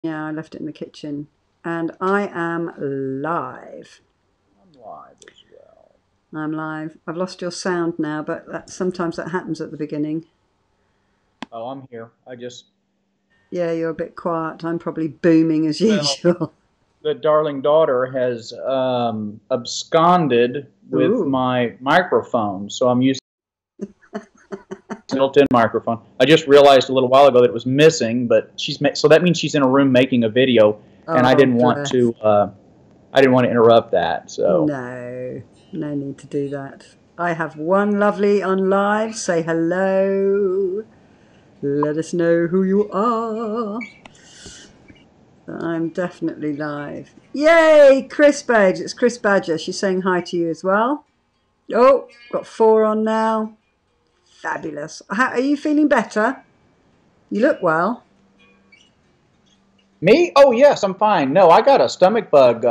Yeah, I left it in the kitchen. And I am live. I'm live as well. I'm live. I've lost your sound now, but sometimes that happens at the beginning. Oh, I'm here. Yeah, you're a bit quiet. I'm probably booming as Well, usual. the darling daughter has absconded with Ooh. my microphone, so I'm using a built-in microphone. I just realized a little while ago that it was missing, but so that means she's in a room making a video, and I Oh, didn't want bless. to. I didn't want to interrupt that. So No, no need to do that. I have one lovely on live. Say hello. Let us know who you are. I'm definitely live. Yay, Chris Badge. It's Chris Badger. She's saying hi to you as well. Oh, got 4 on now. Fabulous. Are you feeling better? You look well. me? Oh yes, I'm fine. No, I got a stomach bug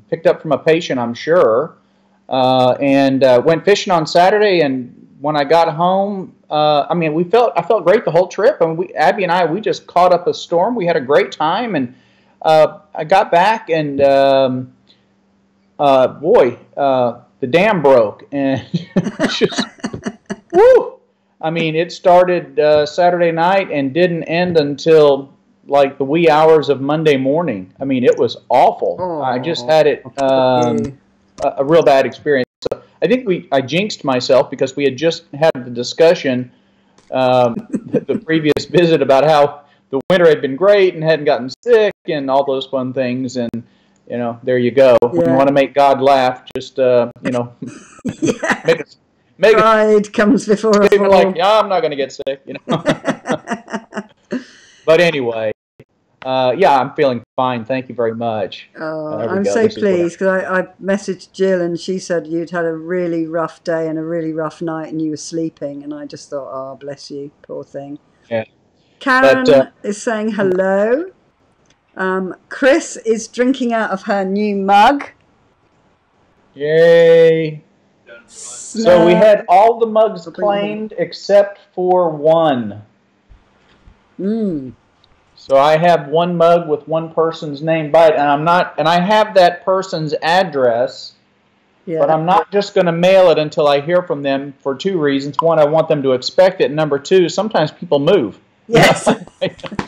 picked up from a patient, I'm sure, and went fishing on Saturday. And when I got home, I mean, I felt great the whole trip. And Abby and we just caught up a storm. We had a great time, and I got back, and boy, the dam broke, and just woo. I mean, it started Saturday night and didn't end until like the wee hours of Monday morning. I mean, it was awful. I just Oh, had it you. a real bad experience. So I think I jinxed myself because we had just had the discussion the previous visit about how the winter had been great and hadn't gotten sick and all those fun things. And there you go. When you Yeah. want to make God laugh, just Yeah. make make a Pride comes before a statement like, fall. "Yeah, I'm not going to get sick." But anyway. Yeah, I'm feeling fine. Thank you very much. Oh, There we I'm go. so This is what pleased because I messaged Jill and she said you'd had a really rough day and a really rough night and you were sleeping. And I just thought, oh, bless you, poor thing. yeah. But Karen is saying hello. Chris is drinking out of her new mug. yay. So we had all the mugs Breathing. claimed except for one. Mm. So I have one mug with one person's name by it, and I have that person's address, but Yeah. I'm not just going to mail it until I hear from them for 2 reasons. One, I want them to expect it, and number two, sometimes people move. Yes.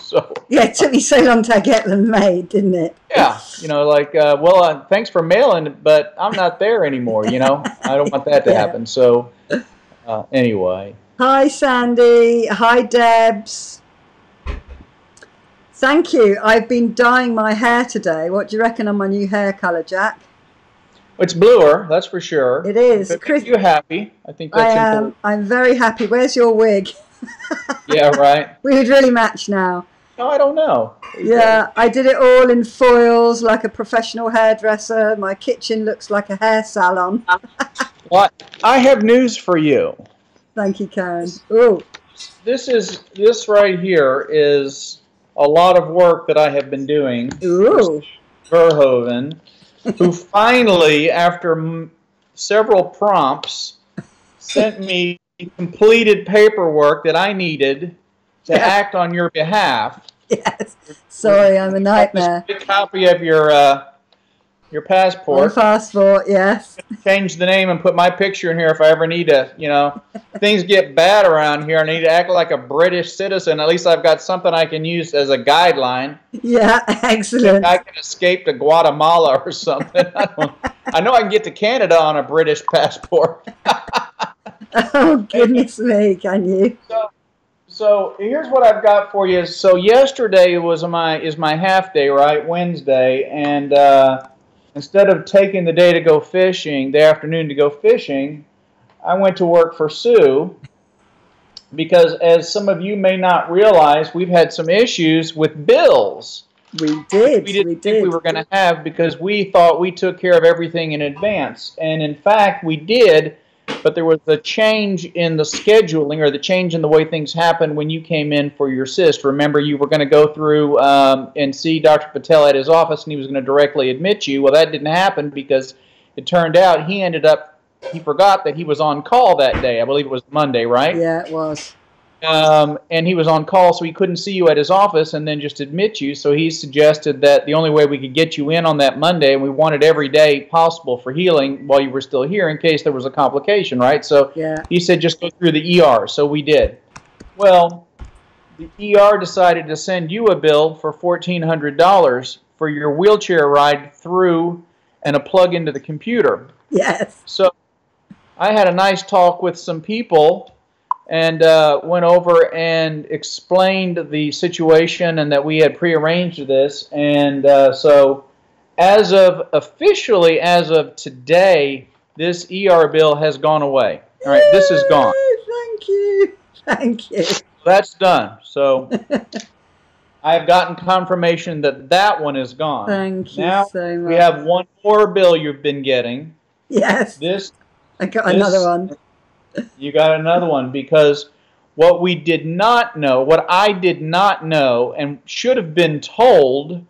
So Yeah, it took me so long to get them made, didn't it? yeah, like, well, thanks for mailing, but I'm not there anymore. I don't want that to Yeah. happen. So anyway, Hi, Sandy. Hi, Debs. Thank you. I've been dyeing my hair today. What do you reckon on my new hair colour, Jack? it's bluer, that's for sure. It is. If it Chris, makes you happy, I think I that's am. important. I'm very happy. Where's your wig? Yeah, right. We would really match now. No, I don't know. Yeah, I did it all in foils like a professional hairdresser. My kitchen looks like a hair salon. Well, I have news for you. Thank you, Karen. Oh, This right here is a lot of work that I have been doing for ooh. Verhoeven, who finally, after several prompts, sent me completed paperwork that I needed to act on your behalf. Yes. Sorry, I'm a nightmare. A copy of your My passport. passport, yes. Change the name and put my picture in here if I ever need to, things get bad around here and I need to act like a British citizen. At least I've got something I can use as a guideline. Yeah, excellent. I can escape to Guatemala or something. I know I can get to Canada on a British passport. Oh, goodness me, can you? So here's what I've got for you. So yesterday is my half day, right? Wednesday, and instead of taking the day to go fishing, the afternoon to go fishing, I went to work for Sue because, as some of you may not realize, we've had some issues with bills. We did. We didn't think we were going to have because we thought we took care of everything in advance. And in fact, we did, but there was a change in the scheduling or the change in the way things happened when you came in for your cyst. Remember, you were going to go through and see Dr. Patel at his office, and he was going to directly admit you. Well, that didn't happen because it turned out he forgot that he was on call that day. I believe it was Monday, right? Yeah, it was. And he was on call, so he couldn't see you at his office and then just admit you. So he suggested that the only way we could get you in on that Monday, and we wanted every day possible for healing while you were still here in case there was a complication, right? So Yeah. he said just go through the ER. So we did. Well, the ER decided to send you a bill for $1,400 for your wheelchair ride through and a plug into the computer. Yes. So I had a nice talk with some people and went over and explained the situation and that we had prearranged this. And so officially as of today, this ER bill has gone away. All right, this is gone. Thank you. Thank you. That's done. So I have gotten confirmation that that one is gone. Thank you now, so much. We have one more bill you've been getting. Yes. I got another one. You got another one because what we did not know, what I did not know and should have been told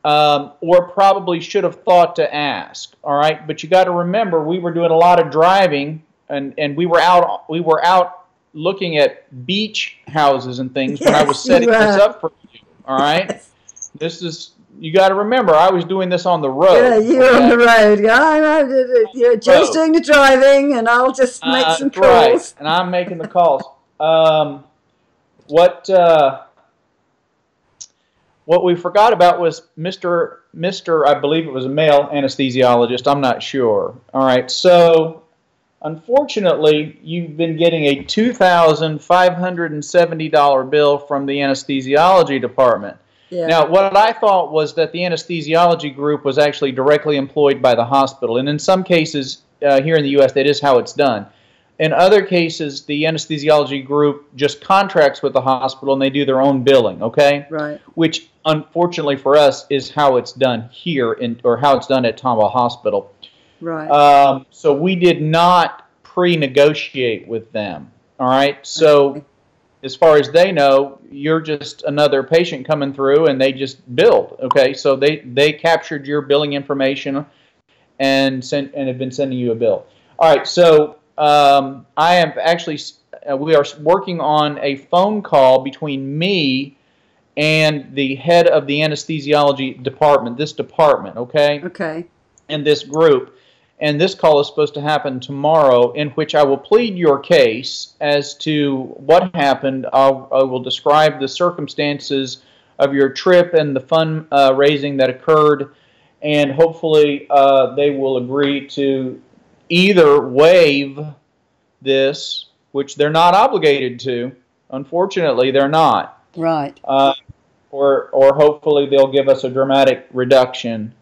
or probably should have thought to ask, all right? But you got to remember we were doing a lot of driving and we were out looking at beach houses and things when I was setting this up for you, all right? Yes. This is, you got to remember, I was doing this on the road. Yeah, you're on the road. You're just doing the driving, and I'll just make some calls. Right, and I'm making the calls. What we forgot about was Mr. I believe it was a male anesthesiologist. I'm not sure. All right, so unfortunately, you've been getting a $2,570 bill from the anesthesiology department. Yeah. Now, what I thought was that the anesthesiology group was actually directly employed by the hospital, and in some cases here in the U.S., that is how it's done. In other cases, the anesthesiology group just contracts with the hospital and they do their own billing, okay? Right. Which, unfortunately for us, is how it's done here, or how it's done at Tomball Hospital. Right. So we did not pre-negotiate with them, all right? So okay. As far as they know, you're just another patient coming through and they just billed, okay? So they captured your billing information and have been sending you a bill. All right, so I am actually, we are working on a phone call between me and the head of the anesthesiology department, this department, okay? Okay. And this group. And this call is supposed to happen tomorrow, in which I will plead your case as to what happened. I will describe the circumstances of your trip and the fundraising that occurred, and hopefully they will agree to either waive this, which they're not obligated to. Unfortunately, they're not. Right. Or hopefully they'll give us a dramatic reduction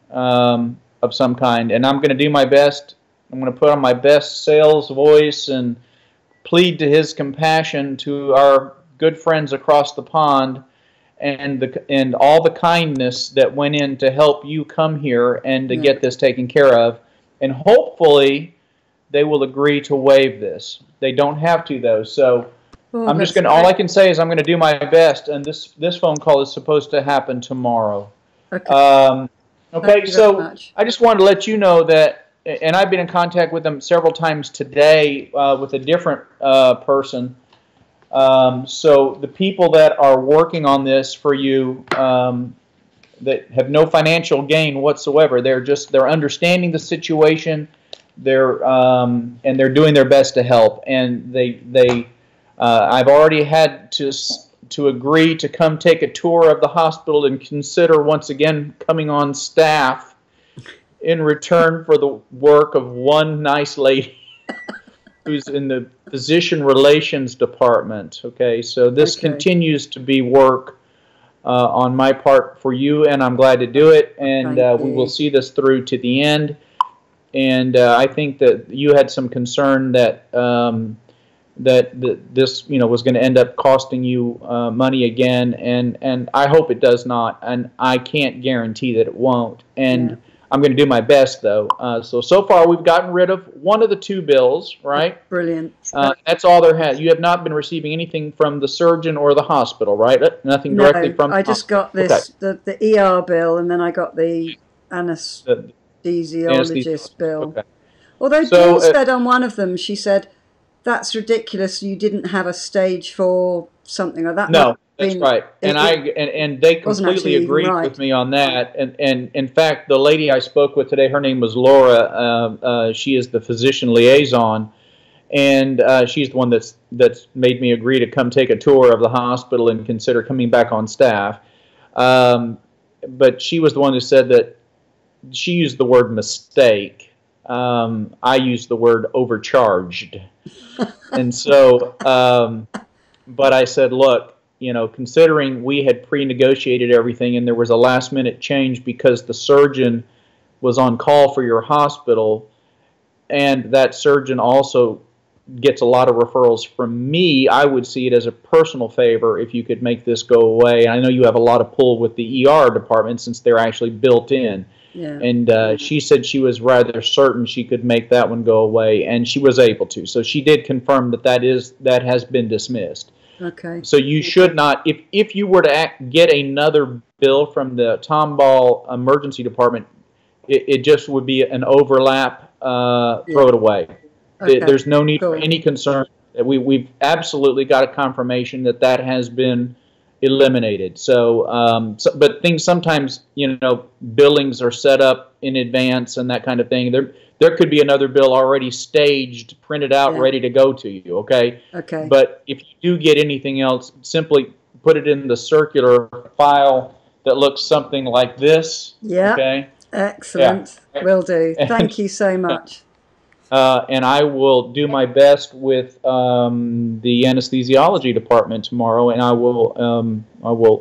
of some kind. And I'm going to do my best. I'm going to put on my best sales voice and plead to his compassion to our good friends across the pond and all the kindness that went in to help you come here and to get this taken care of. And hopefully they will agree to waive this. They don't have to, though. So I'm just going to, all I can say is I'm going to do my best, and this phone call is supposed to happen tomorrow. Okay. Okay, so I just wanted to let you know that, and I've been in contact with them several times today with a different person. So the people that are working on this for you that have no financial gain whatsoever, they're understanding the situation. They're doing their best to help, and I've already had to agree to come take a tour of the hospital and consider once again coming on staff in return for the work of one nice lady who's in the physician relations department. Okay, so this continues to be work on my part for you, and I'm glad to do it, and we will see this through to the end. And I think that you had some concern that this was going to end up costing you money again, and I hope it does not, and I can't guarantee that it won't. And I'm going to do my best, though. So far we've gotten rid of one of the two bills, right? Brilliant. That's all there has. You have not been receiving anything from the surgeon or the hospital, right? Nothing directly from the I just got this, the ER bill, and then I got the anesthesiologist bill. Okay. Although Jill said on one of them, she said, That's ridiculous. You didn't have a stage 4 something like that. No, that's right. And they wasn't actually completely even agreed right. with me on that. And in fact, the lady I spoke with today, her name was Laura. She is the physician liaison, and she's the one that's made me agree to come take a tour of the hospital and consider coming back on staff. But she was the one who said that she used the word mistake. I used the word overcharged. And so, but I said, look, you know, considering we had pre-negotiated everything and there was a last-minute change because the surgeon was on call for your hospital, and that surgeon also gets a lot of referrals from me, I would see it as a personal favor if you could make this go away. I know you have a lot of pull with the ER department since they're actually built in. Yeah. And she said she was rather certain she could make that one go away, and she was able to. So she did confirm that has been dismissed. Okay. So you should not, if you were to get another bill from the Tomball Emergency Department, it just would be an overlap. Throw it away. Okay. There's no need for any concern. We've absolutely got a confirmation that has been eliminated. So, but things sometimes, you know, billings are set up in advance and that kind of thing. There could be another bill already staged, printed out, ready to go to you. Okay. Okay. But if you do get anything else, simply put it in the circular file that looks something like this. Yeah. Okay. Excellent. Yeah. Will do. Thank you so much. And I will do my best with the anesthesiology department tomorrow, and I will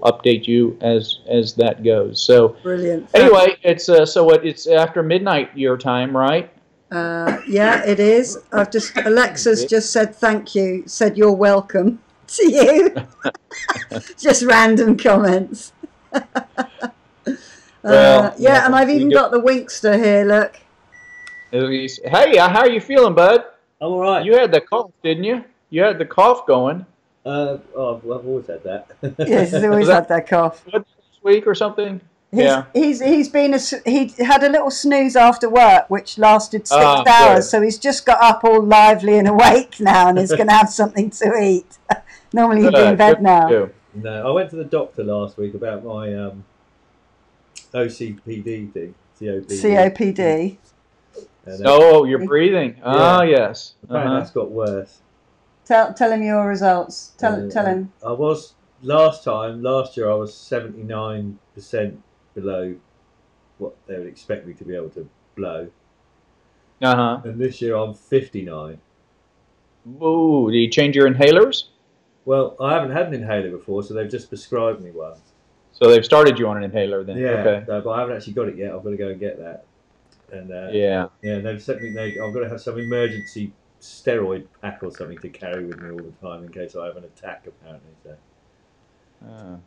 update you as that goes. So brilliant. Anyway, it's it's after midnight your time, right? Yeah, it is. Alexa's just said thank you. Said you're welcome to you. Just random comments. Well, yeah, and I've even got the Winkster here. Look. Hey, how are you feeling, bud? I'm all right. You had the cough, didn't you? You had the cough going. Well, I've always had that. Yes, he's always had that cough. This week or something? He had a little snooze after work, which lasted 6 hours. Good. So he's just got up all lively and awake now, and is going to have something to eat. Normally he'd be in bed now. No, I went to the doctor last week about my OCPD thing. COPD. You're breathing. Oh, yes. Apparently that's got worse. Tell him your results. Tell him. I was last year I was 79% below what they would expect me to be able to blow. And this year I'm 59. Ooh, did you change your inhalers? Well, I haven't had an inhaler before, so they've just prescribed me one. So they've started you on an inhaler then? Yeah, okay. No, but I haven't actually got it yet. I've got to go and get that. And they've sent me. I've got to have some emergency steroid pack or something to carry with me all the time in case I have an attack. Apparently, so.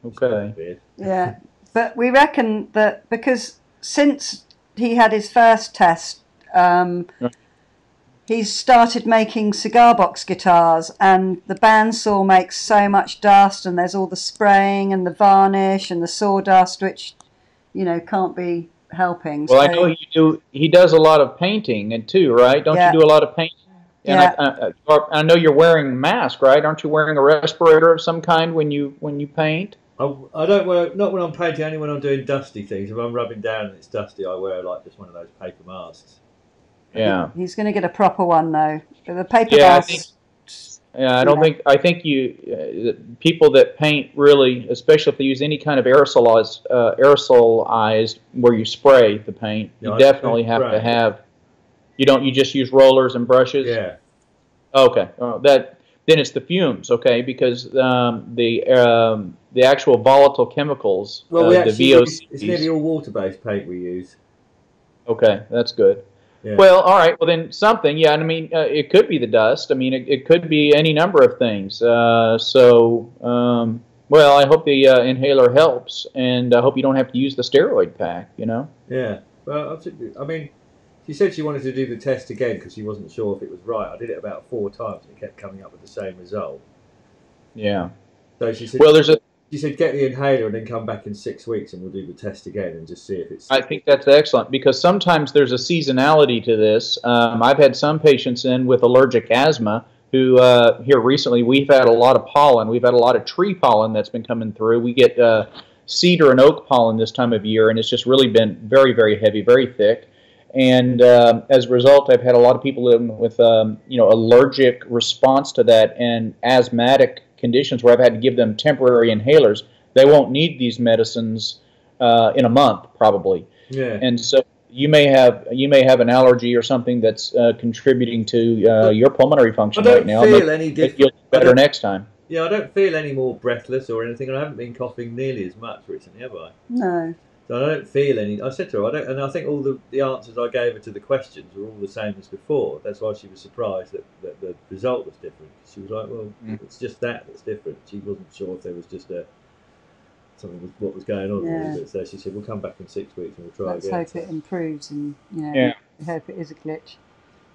Okay. Yeah, but we reckon that because since he had his first test, he's started making cigar box guitars, and the bandsaw makes so much dust, and there's all the spraying and the varnish and the sawdust, which can't be helping. Well, I know he does a lot of painting too, right? Don't you do a lot of painting? And I know you're wearing a mask, right? Aren't you wearing a respirator of some kind when you paint? I don't wear, not when I'm painting, only when I'm doing dusty things. If I'm rubbing down and it's dusty, I wear like just one of those paper masks. Yeah. He's going to get a proper one though. The paper masks. I think people that paint really, especially if they use any kind of aerosolized where you spray the paint, you definitely have to have. You just use rollers and brushes. Yeah. Okay. Then it's the fumes, okay, because the actual volatile chemicals. Well, the VOCs, it's nearly all water-based paint we use. Okay, that's good. Yeah. Well, all right. Well, then something. Yeah, I mean, it could be the dust. I mean, it could be any number of things. Well, I hope the inhaler helps, and I hope you don't have to use the steroid pack. Yeah. Well, I mean, she said she wanted to do the test again because she wasn't sure if it was right. I did it about 4 times, and it kept coming up with the same result. Yeah. So she said. Well, She said, get the inhaler and then come back in 6 weeks and we'll do the test again and just see if it's... I think that's excellent because sometimes there's a seasonality to this. I've had some patients in with allergic asthma who here recently we've had a lot of pollen. We've had a lot of tree pollen that's been coming through. We get cedar and oak pollen this time of year, and it's just really been very, very heavy, very thick. And as a result, I've had a lot of people living with allergic response to that and asthmatic conditions where I've had to give them temporary inhalers. They won't need these medicines in a month, probably. Yeah. And so you may have an allergy or something that's contributing to your pulmonary function right now. I don't feel any different. You'll get better next time. Yeah, I don't feel any more breathless or anything, and I haven't been coughing nearly as much recently, have I? No. So I don't feel any. I said to her, and I think all the answers I gave her to the questions were all the same as before. That's why she was surprised that the result was different. She was like, well, it's just that's different. She wasn't sure if there was just something with what was going on. Yeah. So she said, we'll come back in 6 weeks and we'll try Let's again. hope it improves, and we hope it is a glitch.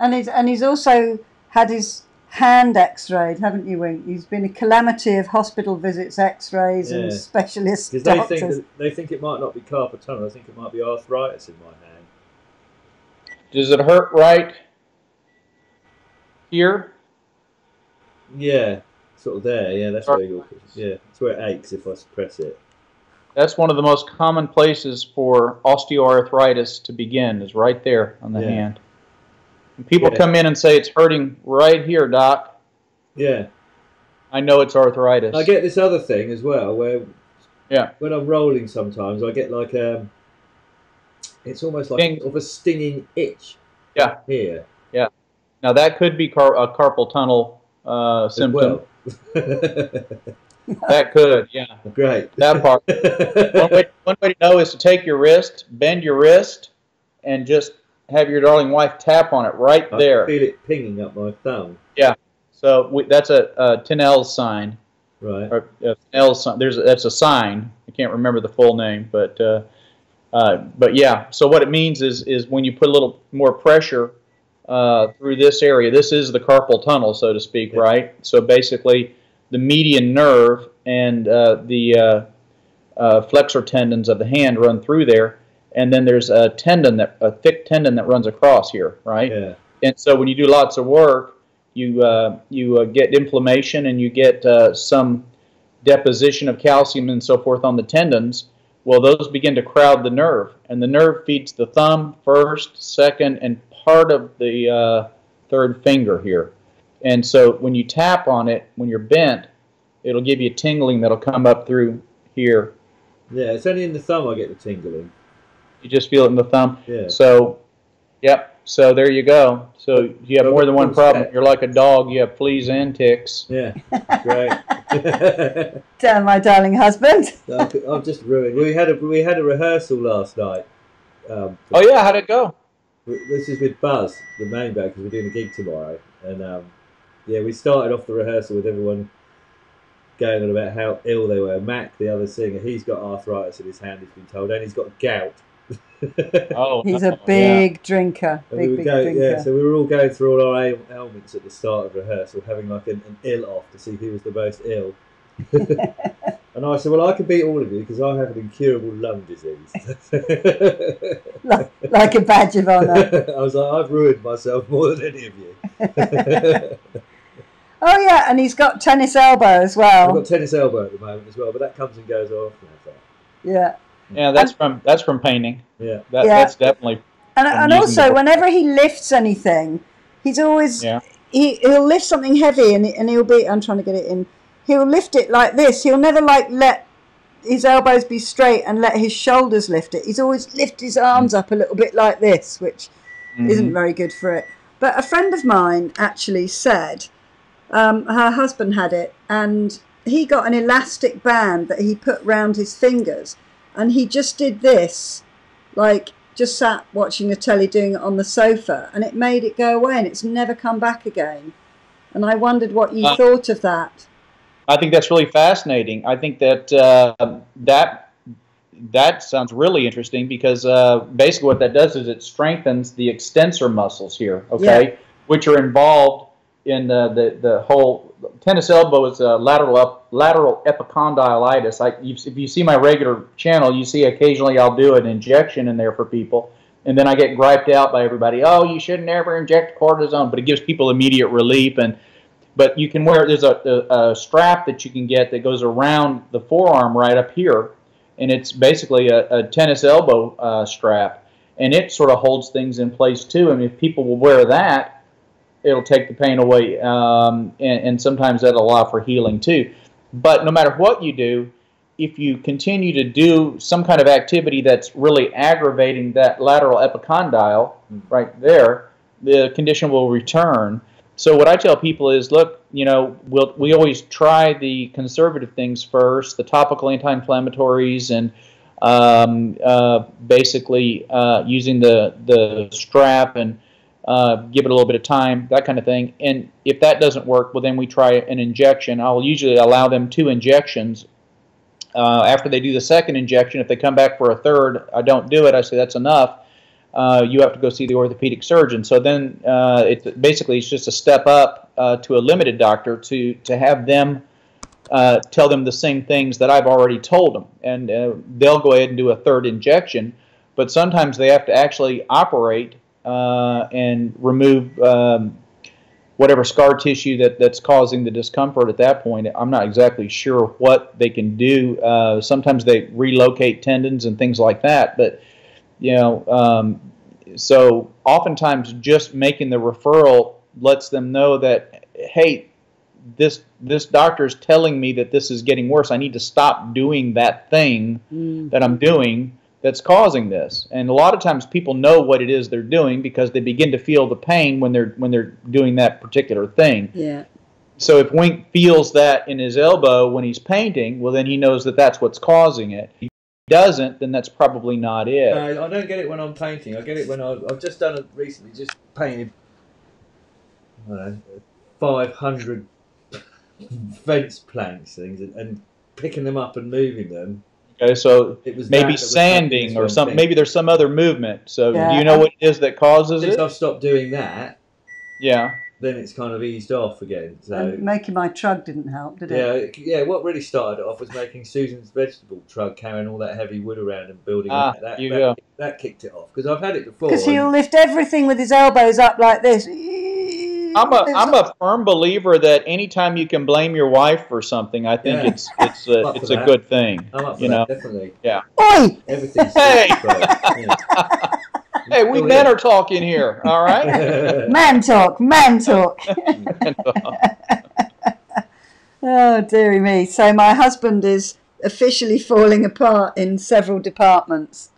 And he's also had his hand x-rayed, haven't you, Wink? He's been a calamity of hospital visits, x-rays and specialist doctors. They think it might not be carpal tunnel. I think it might be arthritis in my hand. Does it hurt right here? Yeah, sort of there. Yeah, that's where you're. Yeah, it's where it aches if I press it. That's one of the most common places for osteoarthritis to begin, is right there on the hand. And people come in and say, it's hurting right here, Doc. Yeah. I know it's arthritis. I get this other thing as well, where when I'm rolling sometimes, I get like it's almost like of a stinging itch. Yeah. Here. Yeah. Now that could be a carpal tunnel symptom. Well. That could, yeah. Great. That part. One way to know is to take your wrist, bend your wrist, and just have your darling wife tap on it right there. I feel it pinging up my thumb. Yeah. So that's a Tinel's sign. Right. Or Tinel's sign. That's a sign. I can't remember the full name, but yeah. So what it means is when you put a little more pressure through this area, this is the carpal tunnel, so to speak, right? So basically, the median nerve and the flexor tendons of the hand run through there, and then there's a thick tendon that runs across here, right? Yeah. And so when you do lots of work, you get inflammation and you get some deposition of calcium and so forth on the tendons. Well, those begin to crowd the nerve, and the nerve feeds the thumb first, second, and part of the third finger here. And so when you tap on it, when you're bent, it'll give you a tingling that'll come up through here. Yeah, it's only in the thumb I get the tingling. You just feel it in the thumb? Yeah. So, yep. So there you go. So you have more than one problem. You're like a dog. You have fleas and ticks. Yeah, great. Damn, my darling husband. I'm just ruined. We had a rehearsal last night. Oh yeah, how'd it go? This is with Buzz, the main band, because we're doing a gig tomorrow. And we started off the rehearsal with everyone going on about how ill they were. Mac, the other singer, he's got arthritis in his hand, he's been told, and he's got gout. He's a big drinker. Big drinker. Yeah, so we were all going through all our ailments at the start of rehearsal, having like an ill off to see who was the most ill. And I said, well, I can beat all of you because I have an incurable lung disease. like a badge of honour. I was like, I've ruined myself more than any of you. Oh yeah, and he's got tennis elbow as well. I've got tennis elbow at the moment as well, but that comes and goes off. Yeah. Yeah, that's from painting. Yeah. That's definitely. And also, whenever he lifts anything, he's always he'll lift something heavy and he'll be. I'm trying to get it in. He'll lift it like this. He'll never let his elbows be straight and let his shoulders lift it. He's always lift his arms up a little bit like this, which isn't very good for it. But a friend of mine actually said her husband had it, and he got an elastic band that he put round his fingers, and he just did this, like just sat watching the telly doing it on the sofa, and it made it go away, and it's never come back again. And I wondered what you thought of that. I think that's really fascinating. I think that that sounds really interesting because basically what that does is it strengthens the extensor muscles here, okay, which are involved in the whole tennis elbow is lateral epicondylitis. If you see my regular channel, you see occasionally I'll do an injection in there for people, and then I get griped out by everybody. Oh, you should never inject cortisone, but it gives people immediate relief. And But you can wear, there's a strap that you can get that goes around the forearm right up here, and it's basically a tennis elbow strap, and it sort of holds things in place too. I mean, if people will wear that, it'll take the pain away, and sometimes that'll allow for healing too. But no matter what you do, if you continue to do some kind of activity that's really aggravating that lateral epicondyle right there, the condition will return. So what I tell people is, look, you know, we always try the conservative things first, the topical anti-inflammatories, and basically using the strap and give it a little bit of time, that kind of thing. And if that doesn't work, well, then we try an injection. I'll usually allow them 2 injections. After they do the second injection, if they come back for a third, I don't do it. I say that's enough. You have to go see the orthopedic surgeon. So then it's just a step up to a limited doctor to have them tell them the same things that I've already told them. And they'll go ahead and do a third injection. But sometimes they have to actually operate and remove whatever scar tissue that's causing the discomfort at that point. I'm not exactly sure what they can do. Sometimes they relocate tendons and things like that. But you know, so oftentimes just making the referral lets them know that, hey, this doctor is telling me that this is getting worse. I need to stop doing that thing that I'm doing that's causing this. And a lot of times people know what it is they're doing because they begin to feel the pain when they're doing that particular thing. Yeah. So if Wink feels that in his elbow when he's painting, well, then he knows that that's what's causing it. Doesn't, then that's probably not it. No, I don't get it when I'm painting. I get it when I've just done it recently, just painted, I don't know, 500 fence planks things and picking them up and moving them. Okay, so it was maybe sanding or something. Maybe there's some other movement. So do you know what it is that causes it? Since I've stopped doing that, yeah, then it's kind of eased off again. So and making my trug didn't help, did it? Yeah. What really started it off was making Susan's vegetable trug, carrying all that heavy wood around and building that kicked it off because I've had it before. Because he'll lift everything with his elbows up like this. I'm a firm believer that anytime you can blame your wife for something, I think it's a good thing. I'm up for that, definitely. Yeah. Oi! Everything's Hey, we men are talking here, all right? Man talk. Oh, dearie me. So my husband is officially falling apart in several departments.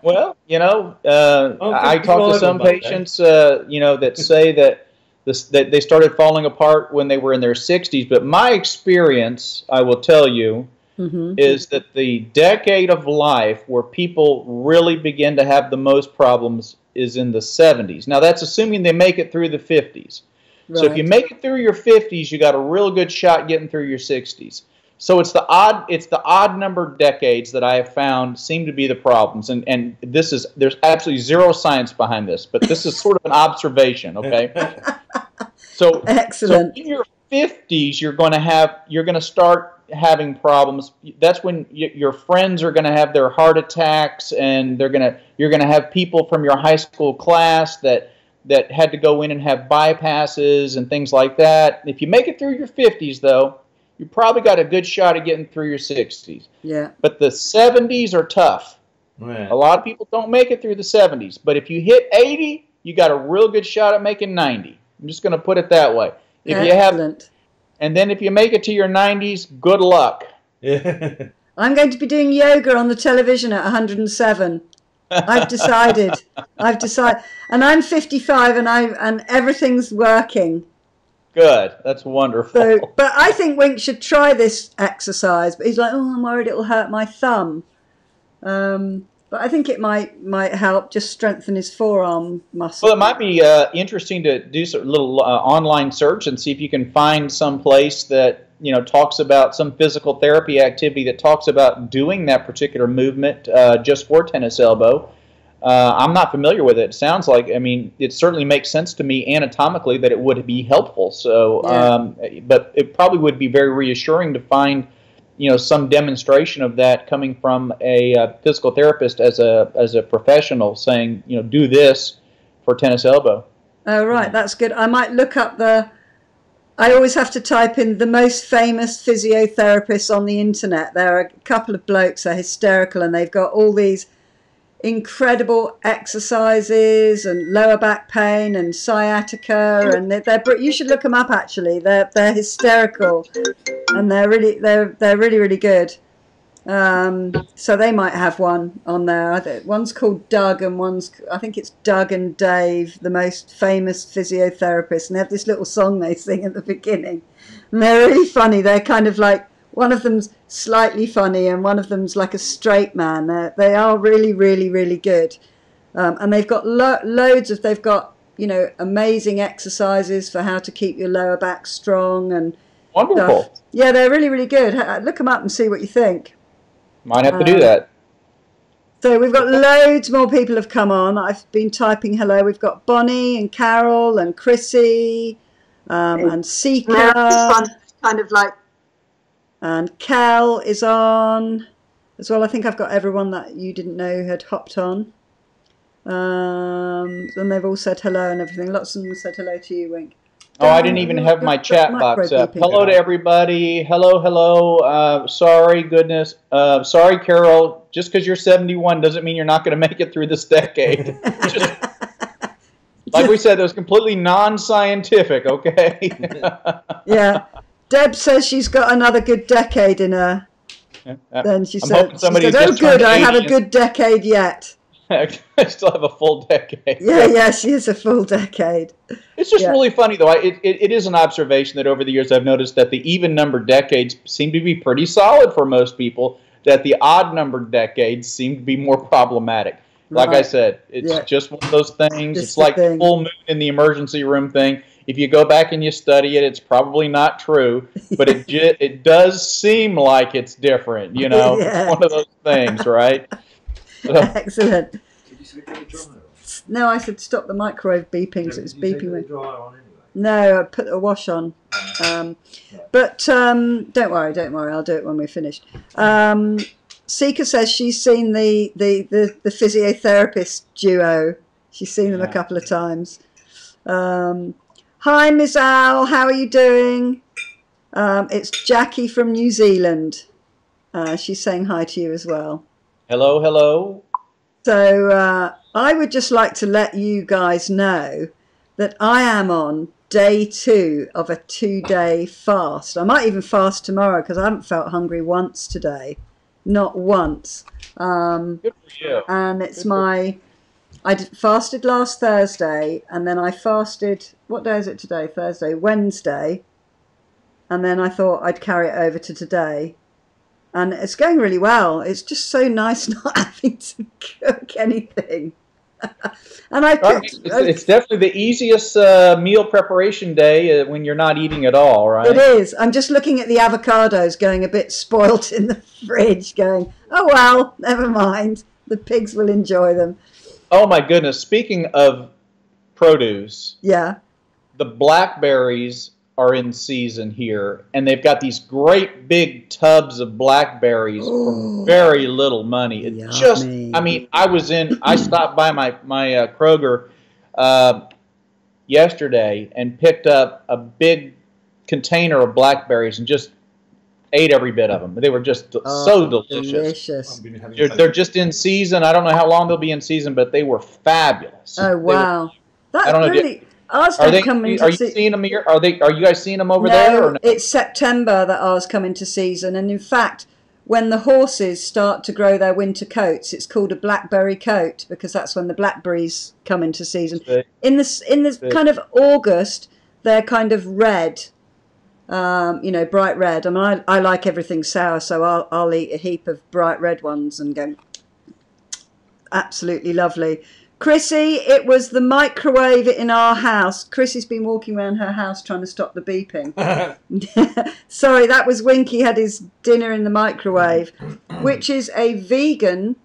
Well, you know, I talk to some patients, you know, that say that they started falling apart when they were in their 60s. But my experience, I will tell you, is that the decade of life where people really begin to have the most problems is in the 70s. Now, that's assuming they make it through the 50s. Right. So if you make it through your 50s, you got a real good shot getting through your 60s. So it's the odd numbered decades that I have found seem to be the problems, and there's absolutely zero science behind this, but this is sort of an observation, okay? So excellent. So in your 50s, you're going to start having problems. That's when your friends are going to have their heart attacks, and you're going to have people from your high school class that had to go in and have bypasses and things like that. If you make it through your 50s, though, you probably got a good shot at getting through your 60s. Yeah. But the 70s are tough. Right. A lot of people don't make it through the 70s. But if you hit 80, you got a real good shot at making 90. I'm just going to put it that way. And then if you make it to your 90s, good luck. Yeah. I'm going to be doing yoga on the television at 107. I've decided. And I'm 55 and everything's working. Good. That's wonderful. So, but I think Wink should try this exercise. But he's like, oh, I'm worried it'll hurt my thumb. But I think it might help just strengthen his forearm muscle. Well, it might be interesting to do a little online search and see if you can find some place that talks about some physical therapy activity that talks about doing that particular movement just for tennis elbow. I'm not familiar with it. It sounds like, it certainly makes sense to me anatomically that it would be helpful. So, but it probably would be very reassuring to find, some demonstration of that coming from a physical therapist as a professional saying, do this for tennis elbow. Oh, right. That's good. I might look up I always have to type in the most famous physiotherapists on the internet. There are a couple of blokes, they're hysterical, and they've got all these incredible exercises and lower back pain and sciatica, and you should look them up. Actually, they're hysterical, and they're really good. So they might have one on there. One's called Doug, and I think it's Doug and Dave, the most famous physiotherapists, and they have this little song they sing at the beginning, and they're really funny. They're kind of like, one of them's slightly funny and one of them's like a straight man. They are really good, and they've got they've got, you know, amazing exercises for how to keep your lower back strong and wonderful stuff. Yeah, they're really good. Look them up and see what you think. Might have to do that. So we've got loads more people have come on. I've been typing hello. We've got Bonnie and Carol and Chrissy and Sika, kind of like. And Cal is on as well. I think I've got everyone that you didn't know had hopped on. And they've all said hello and everything. Lots of them said hello to you, Wink. Oh, I didn't even have my chat box up. Hello to everybody. Hello. Sorry, goodness. Sorry, Carol. Just because you're 71 doesn't mean you're not going to make it through this decade. Like we said, it was completely non-scientific, okay? Yeah. Deb says she's got another good decade in her. Then she said, oh good, I have a good decade yet. I still have a full decade. Yeah, she is a full decade. It's just really funny, though. It is an observation that over the years I've noticed that the even-numbered decades seem to be pretty solid for most people, that the odd-numbered decades seem to be more problematic. Like I said, it's just one of those things. It's like the full moon in the emergency room thing. If you go back and you study it, it's probably not true, but it does seem like it's different, you know? It's one of those things, right? So. Excellent. Did you switch the dryer on? No, I said stop the microwave beeping, so it's beeping. The dryer on anyway? No, I put a wash on. But don't worry, I'll do it when we're finished. Sika says she's seen the physiotherapist duo. She's seen them a couple of times. Hi, Ms. Al, how are you doing? It's Jackie from New Zealand. She's saying hi to you as well. Hello. So I would just like to let you guys know that I am on day 2 of a 2-day fast. I might even fast tomorrow because I haven't felt hungry once today. Not once. Good for you. And it's I fasted last Thursday, and then I fasted, what day is it today? Thursday, Wednesday. And then I thought I'd carry it over to today. And it's going really well. It's just so nice not having to cook anything. And I cooked. It's definitely the easiest meal preparation day when you're not eating at all, right? It is. I'm just looking at the avocados going a bit spoilt in the fridge, going, oh well, never mind. The pigs will enjoy them. Oh my goodness. Speaking of produce. Yeah. The blackberries are in season here, and they've got these great big tubs of blackberries for very little money. It just, I mean, I stopped by my Kroger yesterday and picked up a big container of blackberries and just ate every bit of them. They were just so delicious. They're just in season. I don't know how long they'll be in season, but they were fabulous. Oh wow, I don't know. Really. Ours are you seeing them here? Are you guys seeing them over there? Or no? It's September that ours come into season, and in fact, when the horses start to grow their winter coats, it's called a blackberry coat because that's when the blackberries come into season. In the kind of August, they're kind of red, bright red. I mean, I like everything sour, so I'll eat a heap of bright red ones and go absolutely lovely. Chrissy, it was the microwave in our house. Chrissy's been walking around her house trying to stop the beeping. Sorry, that was Winky had his dinner in the microwave, which is a vegan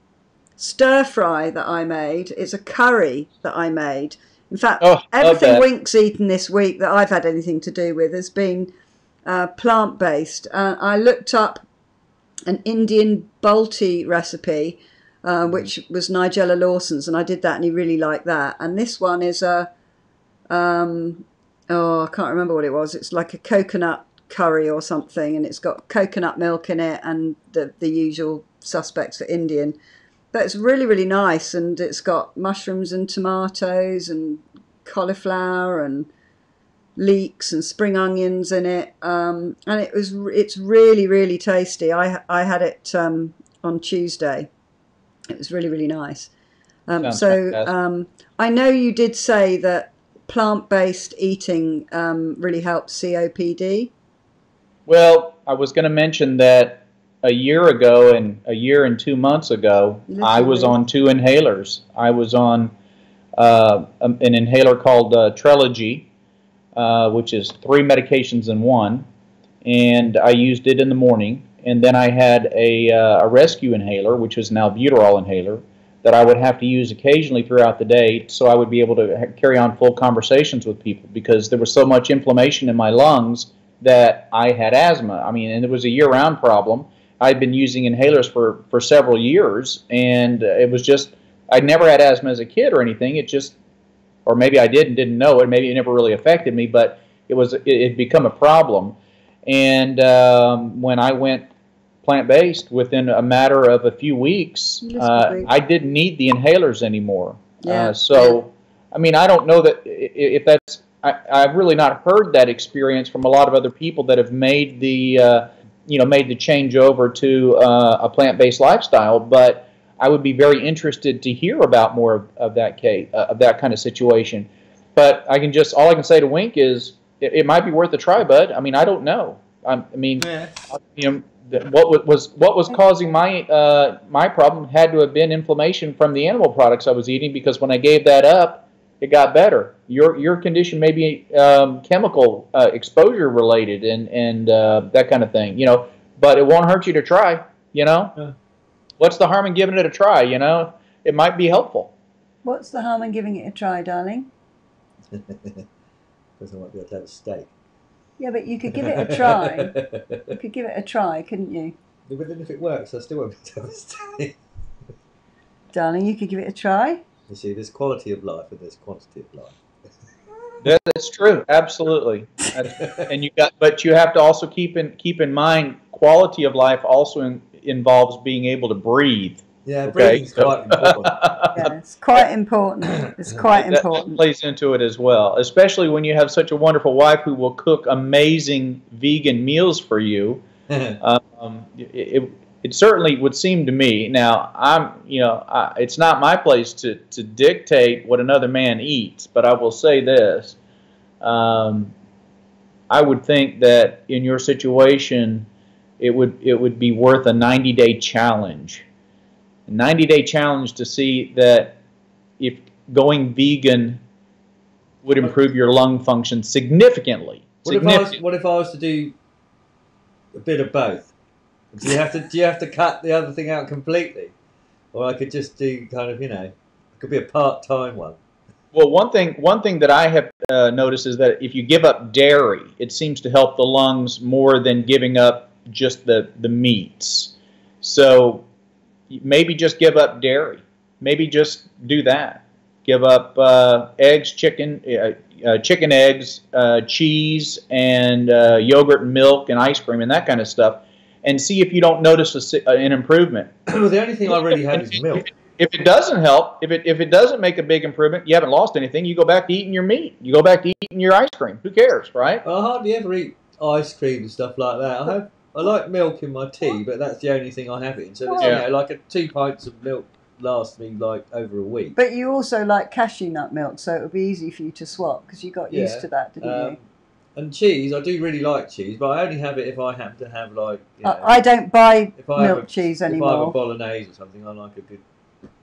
stir fry that I made. It's a curry that I made. In fact, everything Wink's eaten this week that I've had anything to do with has been plant-based. I looked up an Indian Balti recipe, which was Nigella Lawson's, and I did that, and he really liked that. And this one is a Oh, I can't remember what it was. It's like a coconut curry or something, and it's got coconut milk in it and the usual suspects for Indian. But it's really, really nice, and it's got mushrooms and tomatoes and cauliflower and leeks and spring onions in it, and it's really, really tasty. I had it on Tuesday. It was really, really nice. I know you did say that plant-based eating really helps COPD. Well, I was going to mention that a year ago and a year and 2 months ago, I was on 2 inhalers. I was on an inhaler called Trelegy, which is 3 medications in one, and I used it in the morning. And then I had a rescue inhaler, which is an albuterol inhaler, that I would have to use occasionally throughout the day, so I would be able to carry on full conversations with people, because there was so much inflammation in my lungs that I had asthma. I mean, and it was a year-round problem. I'd been using inhalers for several years, and it was just, I'd never had asthma as a kid or anything. It just, or maybe I did and didn't know it. Maybe it never really affected me, but it had become a problem. And when I went plant-based, within a matter of a few weeks, I didn't need the inhalers anymore. Yeah. I mean, I don't know that if that's, I've really not heard that experience from a lot of other people that have made the, made the change over to a plant-based lifestyle, but I would be very interested to hear about more of that case, of that kind of situation. But all I can say to Wink is, it might be worth a try, bud. I mean, I don't know. What was causing my problem had to have been inflammation from the animal products I was eating, because when I gave that up, it got better. Your condition may be chemical exposure related and that kind of thing, but it won't hurt you to try, Yeah. What's the harm in giving it a try, It might be helpful. What's the harm in giving it a try, darling? Because I might be able to have a steak. Yeah, but you could give it a try. You could give it a try, couldn't you? But then if it works, I still won't be able to have a steak. Darling, you could give it a try. You see, there's quality of life and there's quantity of life. Yeah, that's true, absolutely. But you have to also keep in mind, quality of life also involves being able to breathe. Yeah, breathing's quite important. Yeah, it's quite important. It's quite important. That plays into it as well, especially when you have such a wonderful wife who will cook amazing vegan meals for you. It certainly would seem to me. Now, it's not my place to dictate what another man eats, but I will say this: I would think that in your situation, it would be worth a 90-day challenge. A 90-day challenge to see that if going vegan would improve your lung function significantly. What if I was to do a bit of both? Do you have to cut the other thing out completely, or I could just do kind of, it could be a part-time one. Well, one thing that I have noticed is that if you give up dairy, it seems to help the lungs more than giving up just the meats. So maybe just give up dairy. Maybe just do that. Give up eggs, chicken eggs, cheese, and yogurt and milk and ice cream and that kind of stuff, and see if you don't notice an improvement. Well, the only thing I really have is milk. If it doesn't help, if it doesn't make a big improvement, you haven't lost anything. You go back to eating your meat. You go back to eating your ice cream. Who cares, right? Well, I hardly ever eat ice cream and stuff like that. I like milk in my tea, but that's the only thing I have it in. So like 2 pints of milk lasts me like over a week. But you also like cashew nut milk, so it would be easy for you to swap because you got used to that, didn't you? And cheese, I do really like cheese, but I only have it if I happen to have like. I don't buy milk cheese anymore. If I have a bolognese or something, I like a good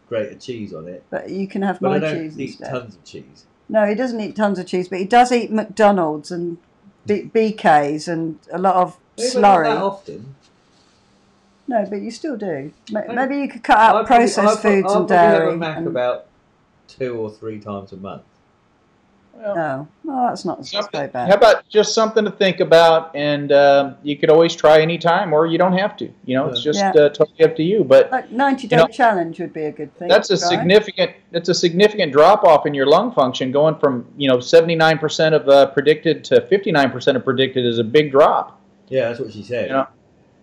grated cheese on it. But you can have my cheese instead. But I don't eat tons of cheese. No, he doesn't eat tons of cheese, but he does eat McDonald's and BK's and a lot of slurry. Not that often. No, but you still do. Maybe you could cut out processed foods and dairy. I have a Mac about 2 or 3 times a month. No, that's not so bad. How about just something to think about, and you could always try any time, or you don't have to. It's just totally up to you. But like 90-day challenge would be a good thing. That's a significant drop off in your lung function, going from 79% of predicted to 59% of predicted is a big drop. Yeah, that's what she said.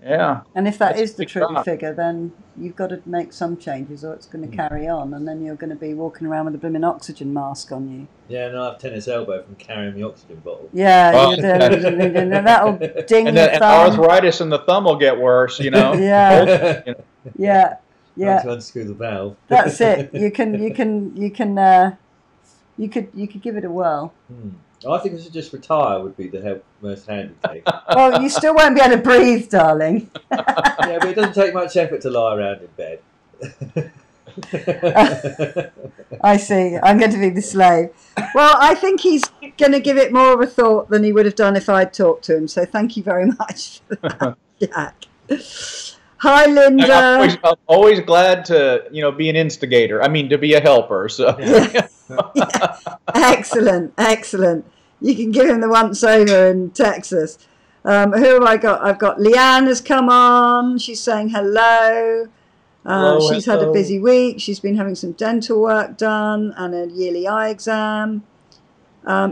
Yeah. And if that's is the true figure, then you've got to make some changes, or it's going to carry on, and then you're going to be walking around with a blooming oxygen mask on you. Yeah, and I have tennis elbow from carrying the oxygen bottle. Yeah, that'll ding and your the, thumb. And arthritis in the thumb will get worse. Yeah. Yeah. To unscrew the valve. That's it. You could give it a whirl. I think I should just retire would be the most handy thing. Well, you still won't be able to breathe, darling. Yeah, but it doesn't take much effort to lie around in bed. I see. I'm going to be the slave. Well, I think he's going to give it more of a thought than he would have done if I'd talked to him. So thank you very much for that, Jack. Hi, Linda. I'm always glad to, be an instigator. I mean, to be a helper. So. Yeah. Yeah. Excellent. You can give him the once over in Texas. Who have I got? I've got Leanne has come on. She's saying hello. She's had a busy week. She's been having some dental work done and a yearly eye exam.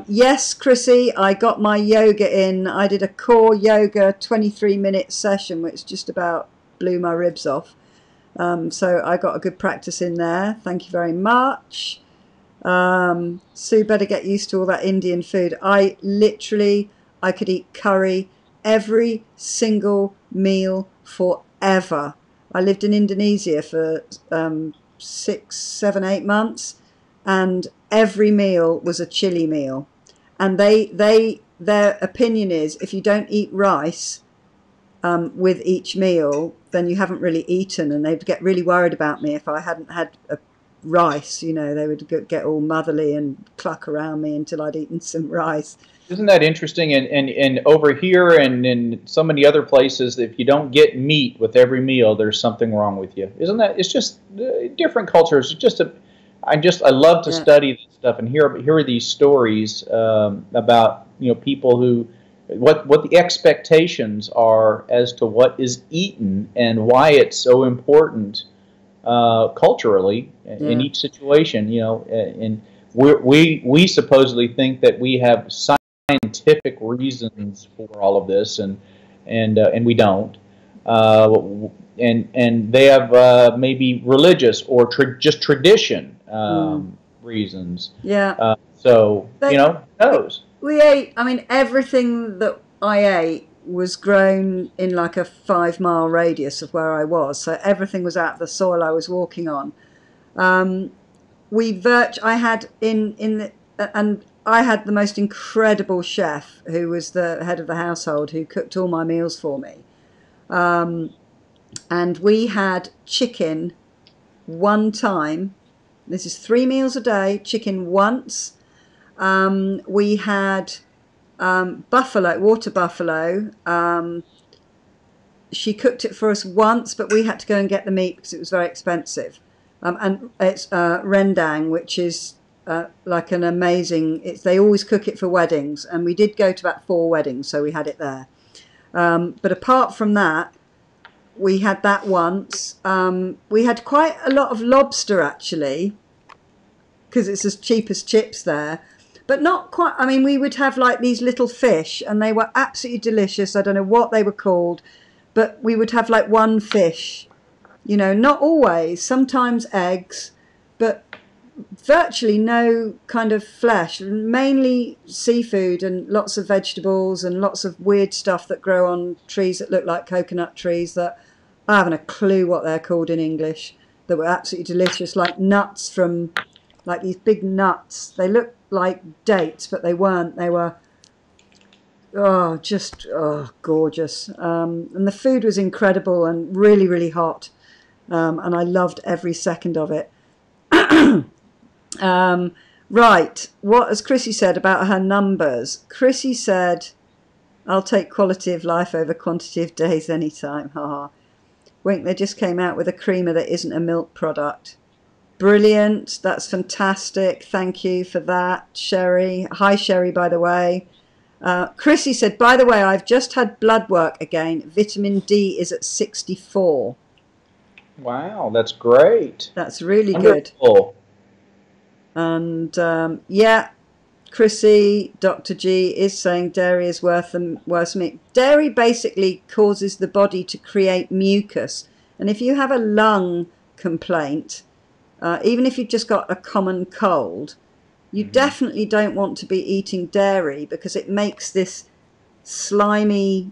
Yes, Chrissy, I got my yoga in. I did a core yoga 23-minute session, which just about blew my ribs off. So I got a good practice in there. Thank you very much. Sue better get used to all that Indian food. I could eat curry every single meal forever. I lived in Indonesia for 6, 7, 8 months, and every meal was a chili meal. And their opinion is if you don't eat rice with each meal, then you haven't really eaten, and they'd get really worried about me if I hadn't had rice. They would get all motherly and cluck around me until I'd eaten some rice. Isn't that interesting? And over here and in so many other places, if you don't get meat with every meal, there's something wrong with you. Isn't that? It's just different cultures. I love to study this stuff and hear these stories about people who what the expectations are as to what is eaten and why it's so important culturally in each situation. And we supposedly think that we have scientific reasons for all of this, and we don't. And they have maybe religious or just tradition reasons. Yeah. So knows. We ate. I mean, everything that I ate was grown in like a 5-mile radius of where I was. So everything was out of the soil I was walking on. I had the most incredible chef who was the head of the household who cooked all my meals for me. And we had chicken one time. This is 3 meals a day, chicken once. We had water buffalo. She cooked it for us once, but we had to go and get the meat because it was very expensive. And it's rendang, which is like an amazing. They always cook it for weddings, and we did go to about 4 weddings, so we had it there. But apart from that, we had that once. We had quite a lot of lobster actually, because it's as cheap as chips there. But not quite. I mean, we would have like these little fish, and they were absolutely delicious. I don't know what they were called, but we would have like one fish. Not always. Sometimes eggs, but virtually no kind of flesh. Mainly seafood and lots of vegetables and lots of weird stuff that grow on trees that look like coconut trees that I haven't a clue what they're called in English. That were absolutely delicious, like nuts from. Like these big nuts. They looked like dates, but they weren't. They were, gorgeous. And the food was incredible and really, really hot. And I loved every second of it. Right. What has Chrissy said about her numbers? Chrissy said, I'll take quality of life over quantity of days anytime. Haha. Wink, they just came out with a creamer that isn't a milk product. Brilliant. That's fantastic. Thank you for that, Sherry. Hi, Sherry, by the way. Chrissy said, by the way, I've just had blood work again. Vitamin D is at 64. Wow, that's great. That's really Wonderful. good. And yeah, Chrissy, Dr. G is saying dairy is worse meat. Dairy basically causes the body to create mucus. And if you have a lung complaint, even if you've just got a common cold, you definitely don't want to be eating dairy because it makes this slimy